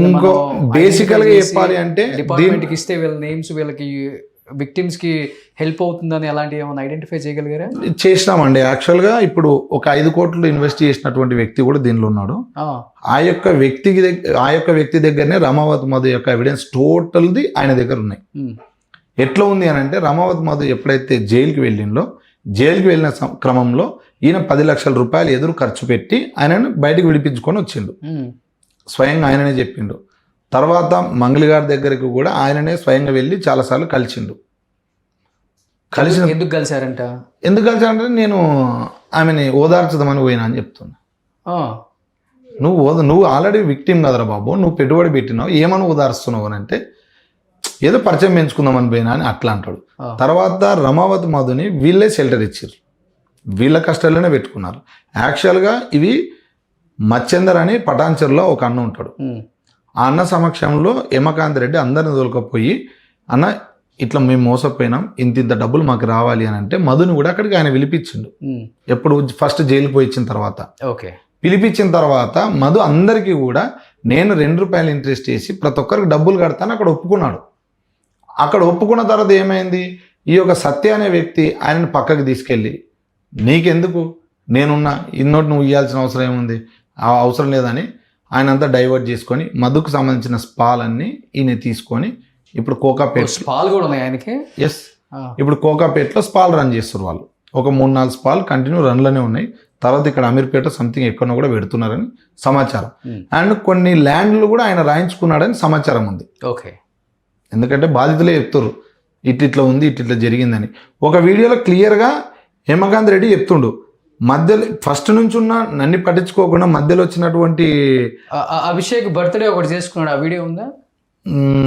ఇంకో బేసికల్గా చెప్పాలి అంటే డిపార్ట్మెంట్కి ఇస్తే వీళ్ళ నేమ్స్ వీళ్ళకి విక్టిమ్స్ కి హెల్ప్ అవుతుందని అలాంటి ఏమైనా ఐడెంటిఫై చేయగలిగారా? చేసినామండి. యాక్చువల్గా ఇప్పుడు ఒక 5 కోట్లు ఇన్వెస్ట్ చేసినటువంటి వ్యక్తి కూడా దీనిలో ఉన్నాడు. ఆ యొక్క వ్యక్తి దగ్గరనే రమావత్ మధు యొక్క ఎవిడెన్స్ టోటల్ది ఆయన దగ్గర ఉన్నాయి. ఎట్లా ఉంది అని అంటే, రమావత్ మధు ఎప్పుడైతే జైలుకి వెళ్ళిన క్రమంలో ఈయన 10 లక్షల రూపాయలు ఎదురు ఖర్చు పెట్టి ఆయనను బయటకు విడిపించుకొని వచ్చిండు. స్వయంగా ఆయననే చెప్పిండు. తర్వాత మంగళి గారి దగ్గరికి కూడా ఆయననే స్వయంగా వెళ్ళి చాలాసార్లు కలిసిండు. ఎందుకు కలిసారంటే నేను ఆమెని ఓదార్చుదామని పోయినా అని చెప్తున్నా. నువ్వు ఆల్రెడీ విక్టిమ్ కదరా బాబు, నువ్వు పెట్టుబడి పెట్టినావు, ఏమని ఓదార్స్తున్నావు అని అంటే, ఏదో పరిచయం పెంచుకుందామని పోయినా అని అట్లా అంటాడు. తర్వాత రమావత్ మధుని వీళ్ళే షెల్టర్ ఇచ్చారు, వీళ్ళ కష్టాల్లోనే పెట్టుకున్నారు. యాక్చువల్గా ఇవి మచ్చేందర్ అని పటాన్చెరులో ఒక అన్న ఉంటాడు. ఆ అన్న సమక్షంలో యమకాంత్ రెడ్డి అందరిని తోలుకపోయి, అన్న ఇట్లా మేము మోసపోయినాం, ఇంత డబ్బులు మాకు రావాలి అని అంటే మధుని కూడా అక్కడికి ఆయన పిలిపించిండు. ఎప్పుడు ఫస్ట్ జైలుకి పోయి ఇచ్చిన తర్వాత పిలిపించిన తర్వాత మధు అందరికీ కూడా నేను ₹2 ఇంట్రెస్ట్ చేసి ప్రతి ఒక్కరికి డబ్బులు కడతాను అక్కడ ఒప్పుకున్నాడు. అక్కడ ఒప్పుకున్న తర్వాత ఏమైంది, ఈ యొక్క సత్య అనే వ్యక్తి ఆయనను పక్కకి తీసుకెళ్ళి, నీకెందుకు, నేనున్నా, ఇన్నోటి నువ్వు ఇవ్వాల్సిన అవసరం ఏముంది, అవసరం లేదని ఆయన అంతా డైవర్ట్ చేసుకొని మధుకు సంబంధించిన స్పాలన్నీ ఈయన తీసుకొని ఇప్పుడు కోకాపేట్ స్పాల్ కూడా ఉన్నాయి ఆయనకి. ఎస్, ఇప్పుడు కోకాపేట్లో స్పాల్ రన్ చేస్తారు వాళ్ళు. ఒక 3-4 స్పాల్ కంటిన్యూ రన్లోనే ఉన్నాయి. తర్వాత ఇక్కడ అమీర్పేట సంథింగ్ ఎక్కడో కూడా పెడుతున్నారని సమాచారం. అండ్ కొన్ని ల్యాండ్లు కూడా ఆయన రాయించుకున్నాడని సమాచారం ఉంది. ఓకే, ఎందుకంటే బాధితులే చెప్తారు ఇట్లా ఉంది, ఇట్లా జరిగిందని. ఒక వీడియోలో క్లియర్గా హేమకాంత్ రెడ్డి చెప్తుండు, మధ్యలో ఫస్ట్ నుంచి ఉన్న నన్ను పట్టించుకోకుండా మధ్యలో వచ్చినటువంటి అభిషేక్ బర్త్డే ఒకటి చేసుకున్నాడు, ఆ వీడియో ఉందా?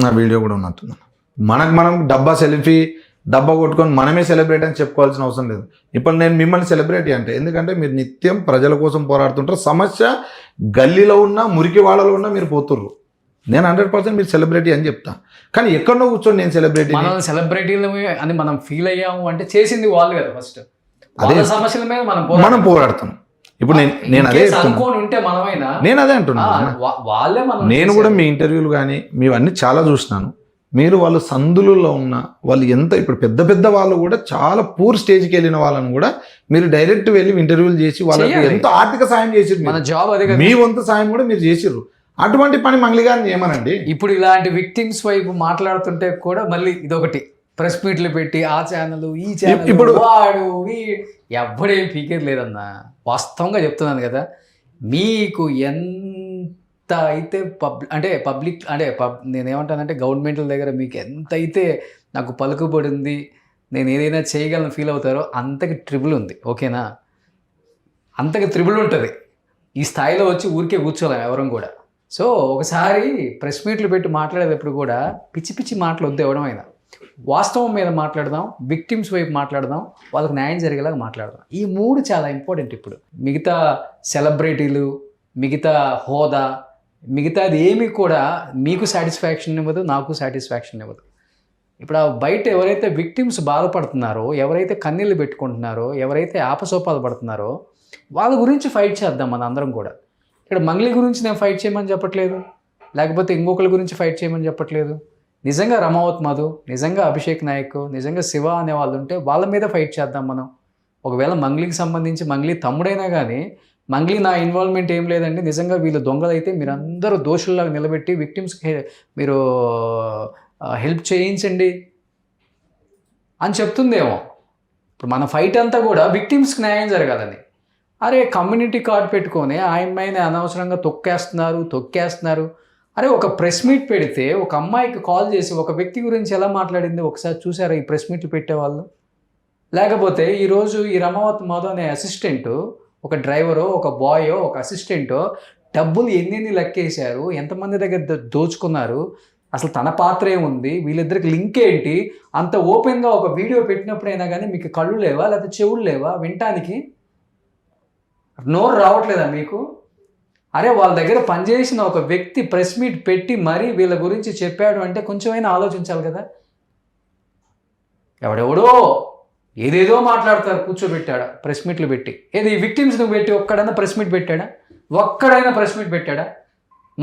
ఆ వీడియో కూడా ఉన్నట్టుంది. మనం డబ్బా కొట్టుకొని మనమే సెలబ్రేట్ అని చెప్పుకోవాల్సిన అవసరం లేదు. ఇప్పుడు నేను మిమ్మల్ని సెలబ్రేట్ అంటే, ఎందుకంటే మీరు నిత్యం ప్రజల కోసం పోరాడుతుంటారు. సమస్య గల్లీలో ఉన్నా మురికి వాళ్ళలో ఉన్నా మీరు పోతుర్రు. నేను 100% మీరు సెలబ్రిటీ అని చెప్తా, కానీ ఎక్కడో కూర్చొని నేను సెలబ్రిటీ అని మనం ఫీల్ అయ్యాము అంటే చేసింది వాళ్ళు కదా. ఫస్ట్ అదే సమస్యల మీద మనం పోరాడుతాం. ఇప్పుడు నేను అదే నేను అదే అంటున్నాను. నేను కూడా మీ ఇంటర్వ్యూలు కానీ మీవన్నీ చాలా చూసినాను. మీరు వాళ్ళు సందులలో ఉన్న వాళ్ళు ఎంత, ఇప్పుడు పెద్ద వాళ్ళు కూడా చాలా పూర్ స్టేజ్కి వెళ్ళిన వాళ్ళని కూడా మీరు డైరెక్ట్ వెళ్ళి ఇంటర్వ్యూలు చేసి వాళ్ళకి ఎంతో ఆర్థిక సాయం చేసిర్రు. మీ వంతు సాయం కూడా మీరు చేసిర్రు. అటువంటి పని మంగళి గారిని ఏమనండి. ఇప్పుడు ఇలాంటి విక్టిమ్స్ వైపు మాట్లాడుతుంటే కూడా మళ్ళీ ఇదొకటి ప్రెస్ మీట్లు పెట్టి ఆ ఛానల్ ఈ ఛానల్ ఇప్పుడు వాడు ఎవ్వడేం పీకేది లేదన్నా. వాస్తవంగా చెప్తున్నాను కదా, మీకు ఎంత అయితే పబ్లిక్ నేనేమంటానంటే గవర్నమెంట్ల దగ్గర మీకు ఎంత అయితే నాకు పలుకుబడి ఉంది, నేను ఏదైనా చేయగలను ఫీల్ అవుతారో అంతకి ట్రిబుల్ ఉంది. ఓకేనా, అంతకి ట్రిబుల్ ఉంటుంది. ఈ స్థాయిలో వచ్చి ఊరికే కూర్చోలేం ఎవరం కూడా. సో ఒకసారి ప్రెస్ మీట్లు పెట్టి మాట్లాడేటప్పుడు కూడా పిచ్చి మాటలు వద్దు ఎవడమైనా. వాస్తవం మీద మాట్లాడదాం, విక్టిమ్స్ వైపు మాట్లాడదాం, వాళ్ళకి న్యాయం జరిగేలాగా మాట్లాడదాం. ఈ 3 చాలా ఇంపార్టెంట్. ఇప్పుడు మిగతా సెలబ్రిటీలు, మిగతా హోదా, మిగతాది ఏమీ కూడా మీకు సాటిస్ఫాక్షన్ ఇవ్వదు, నాకు సాటిస్ఫాక్షన్ ఇవ్వదు. ఇప్పుడు బయట ఎవరైతే విక్టిమ్స్ బాధపడుతున్నారో, ఎవరైతే కన్నీళ్ళు పెట్టుకుంటున్నారో, ఎవరైతే ఆపసోపాలు పడుతున్నారో వాళ్ళ గురించి ఫైట్ చేద్దాం మన అందరం కూడా. ఇక్కడ మంగళి గురించి నేను ఫైట్ చేయమని చెప్పట్లేదు, లేకపోతే ఇంకొకరి గురించి ఫైట్ చేయమని చెప్పట్లేదు. నిజంగా రమావత్ మధు, నిజంగా అభిషేక్ నాయక్, నిజంగా శివ అనే వాళ్ళు ఉంటే వాళ్ళ మీద ఫైట్ చేద్దాం మనం. ఒకవేళ మంగళికి సంబంధించి మంగళి తమ్ముడైనా కానీ మంగళి నా ఇన్వాల్వ్మెంట్ ఏం లేదండి, నిజంగా వీళ్ళు దొంగలైతే మీరు అందరూ దోషుల్లాగా నిలబెట్టి విక్టిమ్స్కి మీరు హెల్ప్ చేయించండి అని చెప్తుందేమో. ఇప్పుడు మన ఫైట్ అంతా కూడా విక్టిమ్స్కి న్యాయం జరగాలని. అరే కమ్యూనిటీ కార్డు పెట్టుకొని ఆయమ్మాయిని అనవసరంగా తొక్కేస్తున్నారు. అరే ఒక ప్రెస్ మీట్ పెడితే ఒక అమ్మాయికి కాల్ చేసి ఒక వ్యక్తి గురించి ఎలా మాట్లాడింది ఒకసారి చూసారా ఈ ప్రెస్ మీట్లు పెట్టేవాళ్ళు? లేకపోతే ఈరోజు ఈ రమావత్ మధు అనే అసిస్టెంటు, ఒక డ్రైవరో, ఒక బాయో, ఒక అసిస్టెంటో డబ్బులు ఎన్ని లెక్కేశారు, ఎంతమంది దగ్గర దోచుకున్నారు, అసలు తన పాత్ర ఏముంది, వీళ్ళిద్దరికి లింక్ ఏంటి, అంత ఓపెన్గా ఒక వీడియో పెట్టినప్పుడైనా కానీ మీకు కళ్ళు లేవా లేకపోతే చెవులు లేవా వినటానికి? నోరు రావట్లేదా మీకు? అరే వాళ్ళ దగ్గర పనిచేసిన ఒక వ్యక్తి ప్రెస్ మీట్ పెట్టి మరీ వీళ్ళ గురించి చెప్పాడు అంటే కొంచెమైనా ఆలోచించాలి కదా. ఎవడెవడో ఏదేదో మాట్లాడతారు, కూర్చోబెట్టాడా ప్రెస్ మీట్లు పెట్టి. ఏది విక్టిమ్స్ నువ్వు పెట్టి ఒక్కడైనా ప్రెస్ మీట్ పెట్టాడా? ఒక్కడైనా ప్రెస్ మీట్ పెట్టాడా?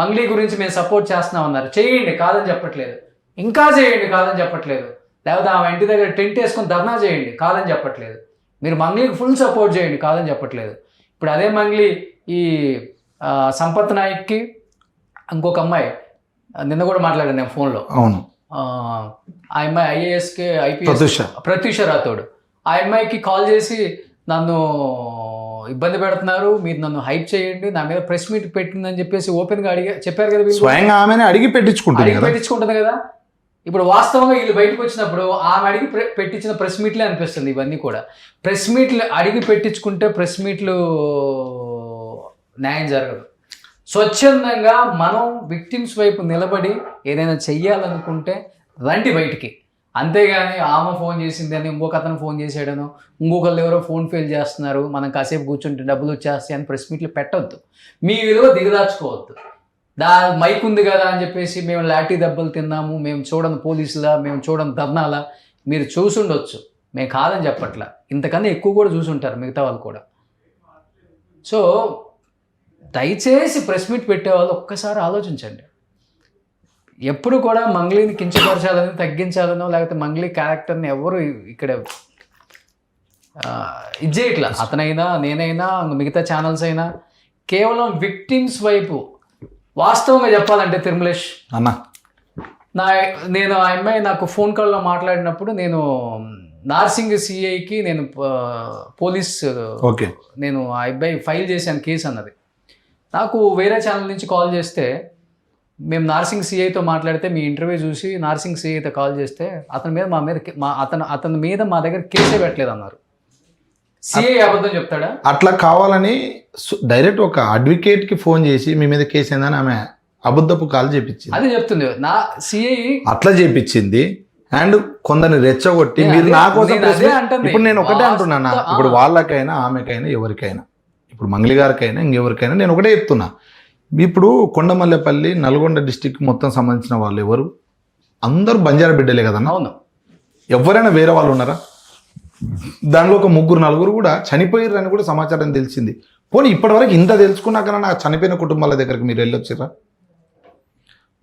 మంగ్లీ గురించి మేము సపోర్ట్ చేస్తున్నాం అన్నారు, చేయండి కాదని చెప్పట్లేదు, ఇంకా చేయండి కాదని చెప్పట్లేదు. లేకపోతే ఆమె ఇంటి దగ్గర టెంట్ వేసుకొని ధర్నా చేయండి కాదని చెప్పట్లేదు. మీరు మంగ్లీకి ఫుల్ సపోర్ట్ చేయండి కాదని చెప్పట్లేదు. ఇప్పుడు అదే మంగ్లీ ఈ సంపత్ నాయక్కి ఇంకొక అమ్మాయి నిన్న కూడా మాట్లాడాను నేను ఫోన్లో. అవును, ఆ అమ్మాయి ఐఏఎస్కి ఐపీఎస్ ప్రత్యూష రాథోడ్. ఆ అమ్మాయికి కాల్ చేసి నన్ను ఇబ్బంది పెడుతున్నారు, మీరు నన్ను హైప్ చేయండి, నా మీద ప్రెస్ మీట్ పెట్టిందని చెప్పేసి ఓపెన్గా చెప్పారు కదా. స్వయంగా ఆమెనే అడిగి పెట్టించుకుంటుంది కదా. ఇప్పుడు వాస్తవంగా వీళ్ళు బయటకు వచ్చినప్పుడు ఆమె అడిగి పెట్టించిన ప్రెస్ మీట్లే అనిపిస్తుంది. ఇవన్నీ కూడా ప్రెస్ మీట్లు అడిగి పెట్టించుకుంటే ప్రెస్ మీట్లు న్యాయం జరగదు. స్వచ్ఛందంగా మనం విక్టిమ్స్ వైపు నిలబడి ఏదైనా చెయ్యాలనుకుంటే రండి బయటికి. అంతేగాని ఆమె ఫోన్ చేసిందని ఇంకొక అతను ఫోన్ చేసాడను, ఇంకొకళ్ళు ఎవరో ఫోన్ ఫెయిల్ చేస్తున్నారు, మనం కాసేపు కూర్చుంటే డబ్బులు వచ్చేస్తాయి అని ప్రెస్ మీట్లు పెట్టవద్దు. మీ విలువ దిగదాచుకోవద్దు. మైక్ ఉంది కదా అని చెప్పేసి మేము లాఠీ దెబ్బలు తిన్నాము, మేము చూడని పోలీసులా, మేము చూడని ధర్నాలా, మీరు చూసుండొచ్చు, మేము కాదని చెప్పట్లా, ఇంతకన్నా ఎక్కువ కూడా చూసుంటారు మిగతా వాళ్ళు కూడా. సో దయచేసి ప్రెస్ మీట్ పెట్టేవాళ్ళు ఒక్కసారి ఆలోచించండి. ఎప్పుడు కూడా మంగ్లీని కించపరచాలని, తగ్గించాలనో లేకపోతే మంగ్లీ క్యారెక్టర్ని ఎవరు ఇక్కడ ఇది చేయట్లా. అతనైనా నేనైనా మిగతా ఛానల్స్ అయినా కేవలం విక్టిమ్స్ వైపు. వాస్తవంగా చెప్పాలంటే తిరుమలేష్ అన్న, నేను ఆ అమ్మాయి నాకు ఫోన్ కాల్లో మాట్లాడినప్పుడు నేను నార్సింగ్ సిఐకి నేను పోలీస్ నేను ఆ అబ్బాయి ఫైల్ చేశాను కేసు అన్నది. నాకు వేరే ఛానల్ నుంచి కాల్ చేస్తే, మేము నార్సింగ్ సిఐతో మాట్లాడితే మీ ఇంటర్వ్యూ చూసి నార్సింగ్ సిఐతో కాల్ చేస్తే అతని మీద అతని మీద మా దగ్గర కేసే పెట్టలేదు అన్నారు. సిఐ అబద్ధం చెప్తాడా? అట్లా కావాలని డైరెక్ట్ ఒక అడ్వకేట్కి ఫోన్ చేసి మీ మీద కేసు ఏందని ఆమె అబద్ధపు కాల్ చేపించింది. అదే చెప్తుంది నా సిఐ అట్లా చేపించింది. అండ్ కొందరిని రెచ్చగొట్టి మీరు నా కోసం ఇప్పుడు నేను ఒకటే అంటున్నా, ఇప్పుడు వాళ్ళకైనా ఆమెకైనా ఎవరికైనా, ఇప్పుడు మంగ్లీ గారికైనా ఇంకెవరికైనా నేను ఒకటే చెప్తున్నా. ఇప్పుడు కొండమల్లెపల్లి నల్గొండ డిస్టిక్ మొత్తం సంబంధించిన వాళ్ళు ఎవరు? అందరూ బంజారా బిడ్డలే కదన్నా. అవును. ఎవరైనా వేరే వాళ్ళు ఉన్నారా? దానిలో ఒక 3-4 కూడా చనిపోయారు అని కూడా సమాచారం తెలిసింది. పోనీ ఇప్పటివరకు ఇంత తెలుసుకున్నాక నా చనిపోయిన కుటుంబాల దగ్గరికి మీరు వెళ్ళొచ్చిరా?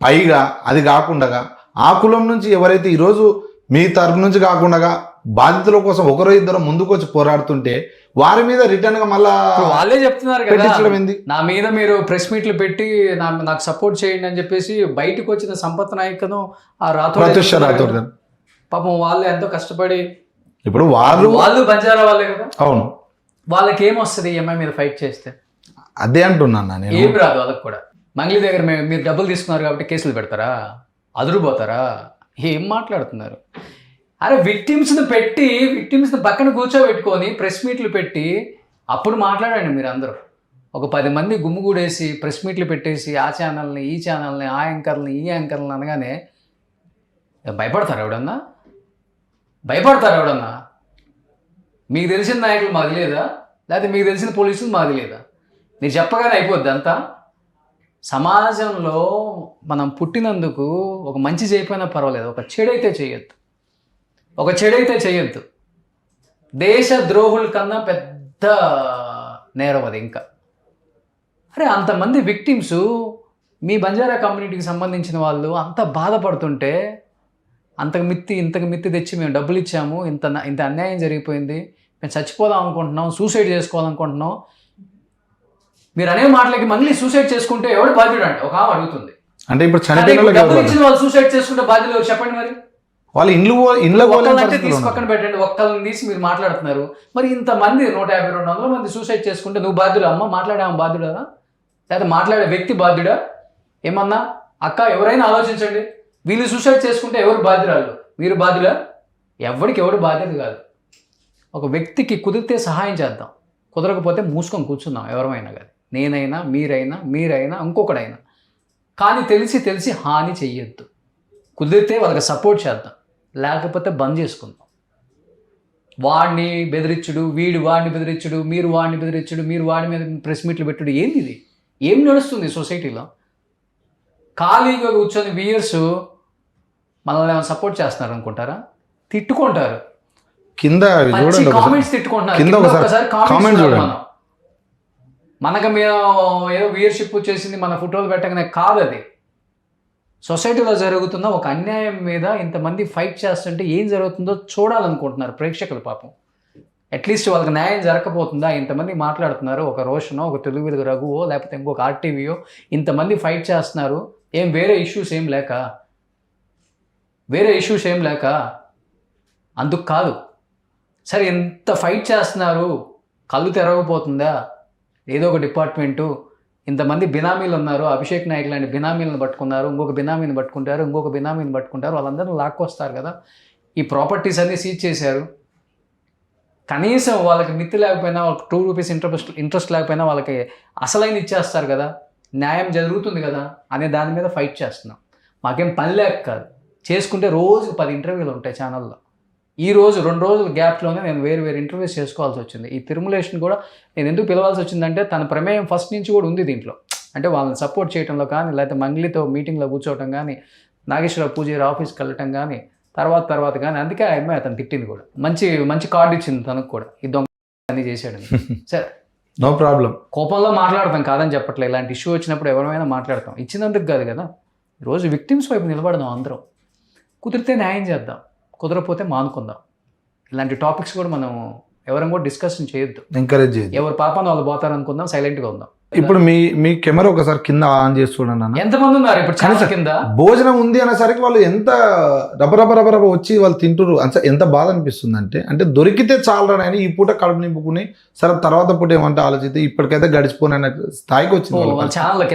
పైగా అది కాకుండా ఆ కులం నుంచి ఎవరైతే ఈరోజు మీ తరపు నుంచి కాకుండా బాధితుల కోసం ఒకరో ఇద్దరు ముందుకు వచ్చి పోరాడుతుంటే వారి మీద రిటర్న్ గా మళ్ళా వాళ్ళే చెప్తున్నారు కదా, నా మీద మీరు ప్రెస్ మీట్లు పెట్టి నాకు సపోర్ట్ చేయండి అని చెప్పేసి బయటకు వచ్చిన సంపత్ నాయకను ఆ రాథోడ్ పాపం వాళ్ళు ఎంతో కష్టపడి, ఇప్పుడు వాళ్ళు బంజారా వాళ్ళే కదా. అవును, వాళ్ళకి ఏమొస్తుంది ఈఎంఐ మీద ఫైట్ చేస్తే? అదే అంటున్నాను నేను. ఏం రాదు వాళ్ళకి కూడా. మంగ్లీ దగ్గర మీరు డబ్బులు తీసుకున్నారు కాబట్టి కేసులు పెడతారా? అదురుపోతారా? ఏం మాట్లాడుతున్నారు? అరే విక్టిమ్స్ని పెట్టి, విక్టిమ్స్ని పక్కన కూర్చోబెట్టుకొని ప్రెస్ మీట్లు పెట్టి అప్పుడు మాట్లాడండి మీరు అందరూ. ఒక 10 మంది గుమ్ముగూడేసి ప్రెస్ మీట్లు పెట్టేసి ఆ ఛానల్ని ఈ ఛానల్ని ఆ యాంకర్ని ఈ యాంకర్ని అనగానే భయపడతారు ఎవడన్నా? భయపడతారు ఎవడన్నా? మీకు తెలిసిన నాయకులు మాది లేదా? లేకపోతే మీకు తెలిసిన పోలీసులు మాది లేదా? మీరు చెప్పగానే అయిపోద్ది అంతా. సమాజంలో మనం పుట్టినందుకు ఒక మంచి చేయకపోయినా పర్వాలేదు, ఒక చెడైతే చేయొద్దు, ఒక చెడైతే చేయొద్దు. దేశ ద్రోహుల కన్నా పెద్ద నేరం అది. ఇంకా అరే అంతమంది విక్టిమ్స్ మీ బంజారా కమ్యూనిటీకి సంబంధించిన వాళ్ళు అంత బాధపడుతుంటే ఇంతకు మిత్తి తెచ్చి మేము డబ్బులు ఇచ్చాము, ఇంత అన్యాయం జరిగిపోయింది, మేము చచ్చిపోదాం అనుకుంటున్నాం, సూసైడ్ చేసుకోవాలనుకుంటున్నాం. మీరు అనే మాటలకి మళ్ళీ సూసైడ్ చేసుకుంటే ఎవడు బాధ్యుడు అంటే ఒక ఆమె అడుగుతుంది. అంటే ఇప్పుడు డబ్బులు ఇచ్చిన వాళ్ళు సూసైడ్ చేసుకుంటే బాధ్యులు ఎవరు చెప్పండి? మరి వాళ్ళు ఒక్కళ్ళంటే తీసి పక్కన పెట్టండి, ఒక్కళ్ళని తీసి మీరు మాట్లాడుతున్నారు. మరి ఇంతమంది 150-200 మంది సూసైడ్ చేసుకుంటే నువ్వు బాధ్యుడు? అమ్మ మాట్లాడే ఆమె బాధ్యుడా? లేదా మాట్లాడే వ్యక్తి బాధ్యుడా? ఏమన్నా అక్క ఎవరైనా ఆలోచించండి. వీళ్ళు సూసైడ్ చేసుకుంటే ఎవరు బాధ్యురాలు? మీరు బాధ్యులా? ఎవడు బాధ్యత కాదు. ఒక వ్యక్తికి కుదిరితే సహాయం చేద్దాం, కుదరకపోతే మూసుకొని కూర్చుందాం. ఎవరైనా కానీ, నేనైనా మీరైనా ఇంకొకడైనా. కానీ తెలిసి హాని చెయ్యొద్దు. కుదిరితే వాళ్ళకి సపోర్ట్ చేద్దాం, లేకపోతే బంద్ చేసుకుందాం. వాడిని బెదిరించుడు, వాడిని బెదిరించుడు, మీరు వాడిని బెదిరించుడు, మీరు వాడి మీద ప్రెస్ మీట్లు పెట్టుడు, ఏంది ఇది? ఏం నడుస్తుంది సొసైటీలో? ఖాళీగా కూర్చొని వ్యూయర్స్ మనల్ని ఏమైనా సపోర్ట్ చేస్తున్నారు అనుకుంటారా? తిట్టుకుంటారు కింద చూడండి, కామెంట్స్ తిట్టుకుంటున్నారు. కింద ఒకసారి కామెంట్ చూడండి. మనకు మేము ఏదో వ్యూయర్షిప్ చేసింది మన ఫోటోలు పెట్టగానే కాదు. అది సొసైటీలో జరుగుతున్న ఒక అన్యాయం మీద ఇంతమంది ఫైట్ చేస్తుంటే ఏం జరుగుతుందో చూడాలనుకుంటున్నారు ప్రేక్షకులు. పాపం అట్లీస్ట్ వాళ్ళకి న్యాయం జరగకపోతుందా? ఇంతమంది మాట్లాడుతున్నారు, ఒక రోషనో, ఒక తెలుగు వెలుగు రఘువో, లేకపోతే ఇంకొక ఆర్టీవీయో ఇంతమంది ఫైట్ చేస్తున్నారు. ఏం వేరే ఇష్యూస్ ఏం లేక అందుకు కాదు. సరే, ఎంత ఫైట్ చేస్తున్నారు, కళ్ళు తెరవకపోతుందా? ఏదో ఒక డిపార్ట్మెంటు, ఇంతమంది బినామీలు ఉన్నారు, అభిషేక్ నాయక్ లాంటి బినామీలను పట్టుకున్నారు, ఇంకొక బినామీని పట్టుకుంటారు, వాళ్ళందరూ లాక్కొస్తారు కదా. ఈ ప్రాపర్టీస్ అన్నీ సీజ్ చేశారు. కనీసం వాళ్ళకి మిత్తి లేకపోయినా, వాళ్ళకి ₹2 ఇంట్రెస్ట్ లేకపోయినా వాళ్ళకి అసలైన ఇచ్చేస్తారు కదా, న్యాయం జరుగుతుంది కదా అనే దాని మీద ఫైట్ చేస్తున్నాం. మాకేం పని లేక కాదు, చేసుకుంటే రోజుకు 10 ఇంటర్వ్యూలు ఉంటాయి ఛానల్లో. ఈ రోజు 2 రోజుల గ్యాప్లోనే నేను వేరు ఇంటర్వ్యూస్ చేసుకోవాల్సి వచ్చింది. ఈ తిరుమలేషన్ కూడా నేను ఎందుకు పిలవాల్సి వచ్చిందంటే, తన ప్రమేయం ఫస్ట్ నుంచి కూడా ఉంది దీంట్లో. అంటే వాళ్ళని సపోర్ట్ చేయడంలో కానీ, లేకపోతే మంగ్లీతో మీటింగ్లో కూర్చోవటం కానీ, నాగేశ్వరరావు పూజారి ఆఫీస్కి వెళ్ళటం కానీ, తర్వాత కానీ. అందుకే ఆ అమ్మాయి అతను తిట్టింది కూడా. మంచి కార్డు ఇచ్చింది తనకు కూడా, ఈ దొంగ అన్నీ చేశాడు. సరే, నో ప్రాబ్లం. కోపంలో మాట్లాడతాం, కాదని చెప్పట్లేదు. ఇలాంటి ఇష్యూ వచ్చినప్పుడు ఎవరైనా మాట్లాడతాం, ఇచ్చినందుకు కాదు కదా. ఈరోజు విక్టిమ్స్ వైపు నిలబడదాం అందరం. కుదిరితే న్యాయం చేద్దాం, కుదరపోతే మానుకుందాం. ఇలాంటి టాపిక్స్ కూడా మనం ఎవరం కూడా డిస్కషన్ చేయొద్దు, ఎంకరేజ్ చేయొద్దు. ఎవరు పాపను వాళ్ళు పోతారనుకుందాం, సైలెంట్గా ఉందాం. ఇప్పుడు మీ కెమెరా ఒకసారి కింద ఆన్ చేసి చూడండి అన్న. ఎంతమంది ఉన్నారు ఇప్పుడు ఛానల్ కింద? భోజనం ఉంది అనేసరికి వాళ్ళు ఎంత రబరబ వచ్చి వాళ్ళు తింటురు. ఎంత బాధ అనిపిస్తుంది అంటే దొరికితే చాలరాని ఈ పూట కడుపు నింపుకుని, సరే తర్వాత పూట ఏమంటే ఆలోచిస్తే ఇప్పటికైతే గడిచిపోయిన స్థాయికి వచ్చింది. వాళ్ళ ఛానల్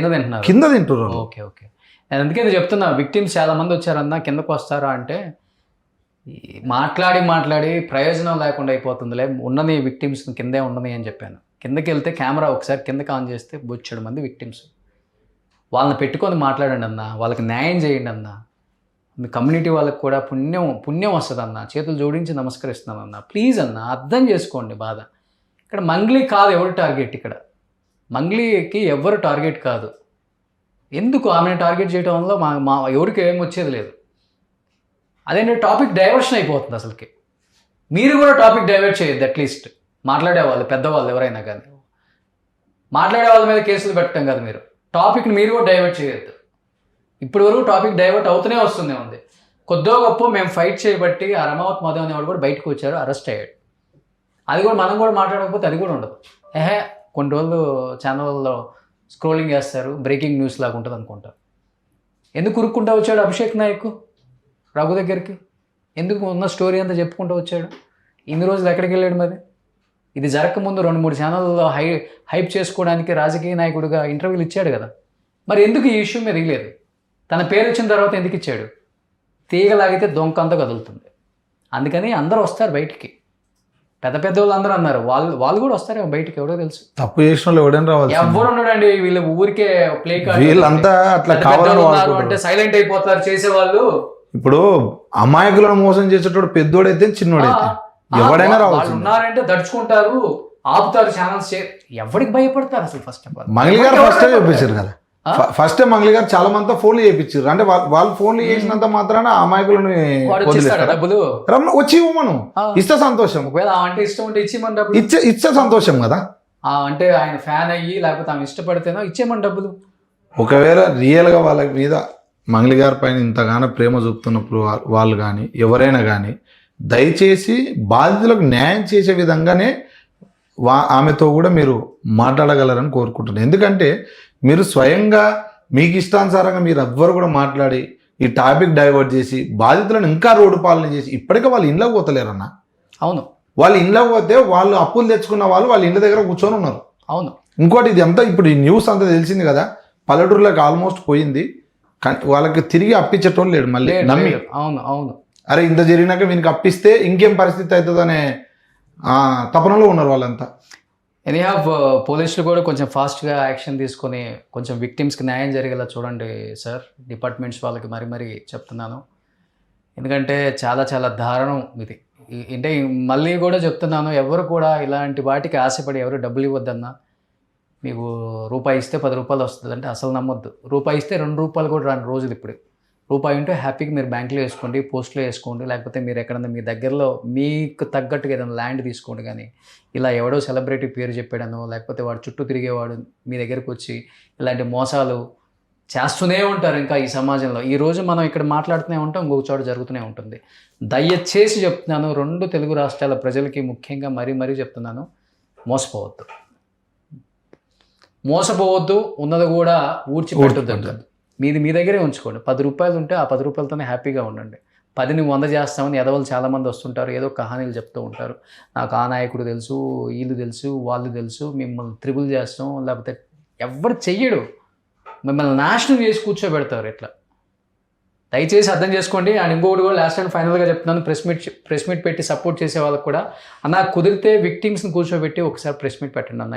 కింద తింటున్నారు. ఓకే. నేను అందుకే చెప్తున్నా, విక్టిమ్స్ చాలా మంది వచ్చారన్నా, కిందకు వస్తారా అంటే మాట్లాడి ప్రయోజనం లేకుండా అయిపోతుందిలే, ఉన్నది విక్టిమ్స్ కిందే ఉండని అని చెప్పాను. కిందకి వెళ్తే కెమెరా ఒకసారి కిందకి ఆన్ చేస్తే బొచ్చెడు మంది విక్టిమ్స్. వాళ్ళని పెట్టుకొని మాట్లాడండి అన్న, వాళ్ళకి న్యాయం చేయండి అన్న. మీ కమ్యూనిటీ వాళ్ళకి కూడా పుణ్యం వస్తుంది అన్న. చేతులు జోడించి నమస్కరిస్తున్నాను అన్న. ప్లీజ్ అన్న, అర్థం చేసుకోండి బాధ. ఇక్కడ మంగ్లీ కాదు ఎవరు టార్గెట్, ఇక్కడ మంగ్లీకి ఎవరు టార్గెట్ కాదు. ఎందుకు ఆమెను టార్గెట్ చేయడం వల్ల మా ఎవరికి ఏం వచ్చేది లేదు. అదేంటే టాపిక్ డైవర్షన్ అయిపోతుంది అసలుకి. మీరు కూడా టాపిక్ డైవర్ట్ చేయొద్దు. అట్లీస్ట్ మాట్లాడేవాళ్ళు, పెద్దవాళ్ళు ఎవరైనా కానీ మాట్లాడే వాళ్ళ మీద కేసులు పెట్టడం కాదు. మీరు టాపిక్ని మీరు కూడా డైవర్ట్ చేయొద్దు. ఇప్పటి వరకు టాపిక్ డైవర్ట్ అవుతూనే ఉంది. కొద్దో గొప్ప మేము ఫైట్ చేయబట్టి ఆ రమావత్ మాధవ్ అనేవాడు కూడా బయటకు వచ్చారు, అరెస్ట్ అయ్యాడు. అది కూడా మనం కూడా మాట్లాడకపోతే అది కూడా ఉండదు. కొన్ని రోజులు ఛానల్లో స్క్రోలింగ్ చేస్తారు, బ్రేకింగ్ న్యూస్ లాగా ఉంటుంది అనుకుంటారు. ఎందుకు ఉరుక్కుంటా వచ్చాడు అభిషేక్ నాయక్ రఘు దగ్గరికి? ఎందుకు ఉన్న స్టోరీ అంతా చెప్పుకుంటూ వచ్చాడు? ఇన్ని రోజులు ఎక్కడికి వెళ్ళాడు? మరి ఇది జరగకముందు 2-3 ఛానల్లో హైప్ చేసుకోవడానికి రాజకీయ నాయకుడిగా ఇంటర్వ్యూలు ఇచ్చాడు కదా. మరి ఎందుకు ఈ ఇష్యూ మీద ఇవ్వలేదు? తన పేరు వచ్చిన తర్వాత ఎందుకు ఇచ్చాడు? తీగలాగితే దొంక అంతా కదులుతుంది. అందుకని అందరూ వస్తారు బయటికి. పెద్ద వాళ్ళు అందరూ అన్నారు, వాళ్ళు కూడా వస్తారేమో బయటికి, ఎవరో తెలుసు. తప్పు చేసిన వాళ్ళు ఎవడైనా రావాలి, ఎవరు ఉన్నాడండి. వీళ్ళు ఊరికే ప్లే కార్డ్, వీళ్ళంతా అట్లా కావాలని అంటే సైలెంట్ అయిపోతారు చేసేవాళ్ళు. ఇప్పుడు అమాయకులను మోసం చేసేటోడు పెద్దోడైతే చిన్నోడైతే ఎవడైనా రావాలి. ఉన్నారంటే దడుచుకుంటారు, ఆపుతారు ఛానల్స్. ఎవరికి భయపడతారు అసలు? ఫస్ట్ ఆఫ్ ఆల్ మంగళి గారు ఫస్టే చూపించారు కదా. ఫస్ట్ మంగళి గారు చాలా మందితో ఫోన్లు చేయించారు. అంటే వాళ్ళు ఫోన్లు చేసినంత మాత్రాన అమాయకులను డబ్బులు వచ్చి ఇవ్వమను, ఇస్తే సంతోషం. ఒకవేళ అంటే ఇష్టం ఉంటే ఇచ్చేయమని డబ్బులు, ఇచ్చే సంతోషం కదా. అంటే ఆయన ఫ్యాన్ అయ్యి లేకపోతే ఆమె ఇష్టపడితేనో ఇచ్చేయమని డబ్బులు. ఒకవేళ రియల్గా వాళ్ళ మీద మంగళి గారి పైన ఇంతగానో ప్రేమ చూపుతున్నప్పుడు వాళ్ళు కానీ ఎవరైనా కానీ దయచేసి బాధితులకు న్యాయం చేసే విధంగానే ఆమెతో కూడా మీరు మాట్లాడగలరని కోరుకుంటున్నాను. ఎందుకంటే మీరు స్వయంగా మీకు ఇష్టానుసారంగా మీరు ఎవ్వరు కూడా మాట్లాడి ఈ టాపిక్ డైవర్ట్ చేసి బాధితులను ఇంకా రోడ్డు పాలన చేసి ఇప్పటికే వాళ్ళు ఇంట్లోకి పోతలేరన్న. అవును, వాళ్ళు ఇంట్లోకి పోతే వాళ్ళు అప్పులు తెచ్చుకున్న వాళ్ళ ఇంటి దగ్గర కూర్చొని ఉన్నారు. అవును. ఇంకోటి ఇది అంతా ఇప్పుడు ఈ న్యూస్ అంతా తెలిసింది కదా, పల్లెటూరులోకి ఆల్మోస్ట్ పోయింది. వాళ్ళకి తిరిగి అప్పించటం లేడు మళ్ళీ నమ్మి. అవును. అరే ఇంత జరిగినాక వీనికి అప్పిస్తే ఇంకేం పరిస్థితి అవుతుందనే తపనలో ఉన్నారు వాళ్ళంతా. ఎనీహౌ పోలీసులు కూడా కొంచెం ఫాస్ట్గా యాక్షన్ తీసుకొని కొంచెం విక్టిమ్స్కి న్యాయం జరిగేలా చూడండి సార్. డిపార్ట్మెంట్స్ వాళ్ళకి మరీ చెప్తున్నాను. ఎందుకంటే చాలా చాలా దారుణం ఇది. అంటే మళ్ళీ కూడా చెప్తున్నాను, ఎవరు కూడా ఇలాంటి వాటికి ఆశపడి ఎవరు డబ్బులు ఇవ్వద్దన్నా. మీకు రూపాయి ఇస్తే 10 రూపాయలు వస్తుంది అంటే అసలు నమ్మొద్దు. రూపాయి ఇస్తే 2 రూపాయలు కూడా రాని రోజులు ఇప్పుడు. రూపాయి ఉంటే హ్యాపీగా మీరు బ్యాంకులో వేసుకోండి, పోస్ట్లో వేసుకోండి, లేకపోతే మీరు ఎక్కడన్నా మీ దగ్గరలో మీకు తగ్గట్టుగా ఏదైనా ల్యాండ్ తీసుకోండి. కానీ ఇలా ఎవడో సెలబ్రిటీ పేరు చెప్పాడనో, లేకపోతే వాడు చుట్టూ తిరిగేవాడు మీ దగ్గరకు వచ్చి ఇలాంటి మోసాలు చేస్తూనే ఉంటారు ఇంకా ఈ సమాజంలో. ఈరోజు మనం ఇక్కడ మాట్లాడుతూనే ఉంటాం, ఇంకొక చోట జరుగుతూనే ఉంటుంది. దయచేసి చెప్తున్నాను, 2 తెలుగు రాష్ట్రాల ప్రజలకి ముఖ్యంగా మరీ చెప్తున్నాను, మోసపోవద్దు, ఉన్నది కూడా ఊడ్చిపెట్టద్దు. మీది మీ దగ్గరే ఉంచుకోండి. 10 రూపాయలు ఉంటే ఆ 10 రూపాయలతోనే హ్యాపీగా ఉండండి. 10ని 100 చేస్తామని ఎదవలు చాలామంది వస్తుంటారు, ఏదో కహానీలు చెప్తూ ఉంటారు. నాకు ఆ నాయకుడు తెలుసు, వీళ్ళు తెలుసు, వాళ్ళు తెలుసు, మిమ్మల్ని త్రిబుల్ చేస్తాం, లేకపోతే ఎవరు చెయ్యడు, మిమ్మల్ని నాశనం చేసి కూర్చోబెడతారు ఇట్లా. దయచేసి అర్థం చేసుకోండి. అండ్ ఇంకొకటి కూడా లాస్ట్ అండ్ ఫైనల్గా చెప్తున్నాను, ప్రెస్ మీట్ పెట్టి సపోర్ట్ చేసే వాళ్ళకి కూడా అన్న, కుదిరితే విక్టిమ్స్ని కూర్చోబెట్టి ఒకసారి ప్రెస్ మీట్ పెట్టండి అన్న.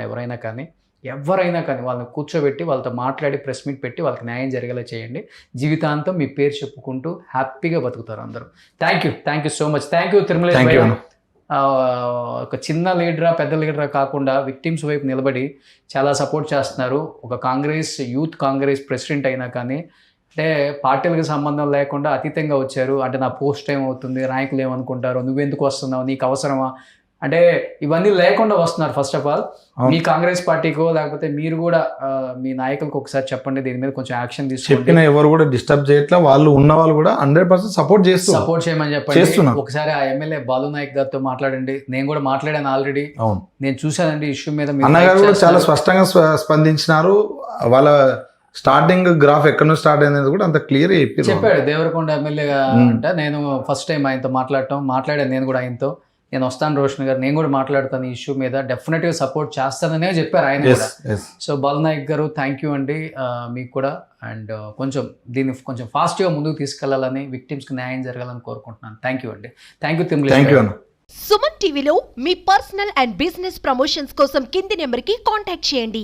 ఎవరైనా కానీ వాళ్ళని కూర్చోబెట్టి వాళ్ళతో మాట్లాడి ప్రెస్ మీట్ పెట్టి వాళ్ళకి న్యాయం జరిగేలా చేయండి. జీవితాంతం మీ పేరు చెప్పుకుంటూ హ్యాపీగా బతుకుతారు అందరూ. Thank you so much. Thank you Tirumalesh భయ్య. ఒక చిన్న లీడరా పెద్ద లీడరా కాకుండా విక్టిమ్స్ వైపు నిలబడి చాలా సపోర్ట్ చేస్తున్నారు. ఒక యూత్ కాంగ్రెస్ ప్రెసిడెంట్ అయినా కానీ అంటే పార్టీలకు సంబంధం లేకుండా అతీతంగా వచ్చారు. అంటే నా పోస్ట్ ఏమవుతుంది, నాయకులు ఏమనుకుంటారు, నువ్వెందుకు వస్తున్నావు, నీకు అవసరమా అంటే ఇవన్నీ లేకుండా వస్తున్నారు. ఫస్ట్ ఆఫ్ ఆల్ మీ కాంగ్రెస్ పార్టీకో లేకపోతే మీరు కూడా మీ నాయకులకు ఒకసారి చెప్పండి, దీని మీద కొంచెం యాక్షన్ తీసుకోండి. ఎవరు కూడా డిస్టర్బ్ చేయట్లా, వాళ్ళు ఉన్న వాళ్ళు కూడా 100% సపోర్ట్ చేయమని చెప్పండి. ఒకసారి ఆ ఎమ్మెల్యే బాలు నాయక్ గారితో మాట్లాడండి. నేను కూడా మాట్లాడాను ఆల్రెడీ, నేను చూశానండి ఇష్యూ మీద. అన్నగారు కూడా చాలా స్పష్టంగా స్పందించినారు. వాళ్ళ స్టార్టింగ్ గ్రాఫ్ ఎక్కడ నుంచి స్టార్ట్ అయింది కూడా అంత క్లియర్ చెప్పాడు. దేవరకొండ ఎమ్మెల్యేగా అంటే నేను ఫస్ట్ టైం ఆయనతో మాట్లాడాను. నేను కూడా ఆయనతో, నేను వస్తాను రోషన్ గారు, నేను కూడా మాట్లాడతాను ఈ ఇష్యూ మీద, డెఫినెట్గా సపోర్ట్ చేస్తాననే చెప్పారు ఆయన కూడా. సో బాలనాయక్ గారు థ్యాంక్ యూ అండి మీకు కూడా. అండ్ దీన్ని కొంచెం ఫాస్ట్గా ముందుకు తీసుకెళ్లాలని, విక్టిమ్స్కి న్యాయం జరగాలని కోరుకుంటున్నాను. థ్యాంక్ యూ అండి. Thank you Tirumalesh. సుమన్ టీవీలో మీ పర్సనల్ అండ్ బిజినెస్ ప్రమోషన్స్ కోసం కింది నెంబర్కి కాంటాక్ట్ చేయండి.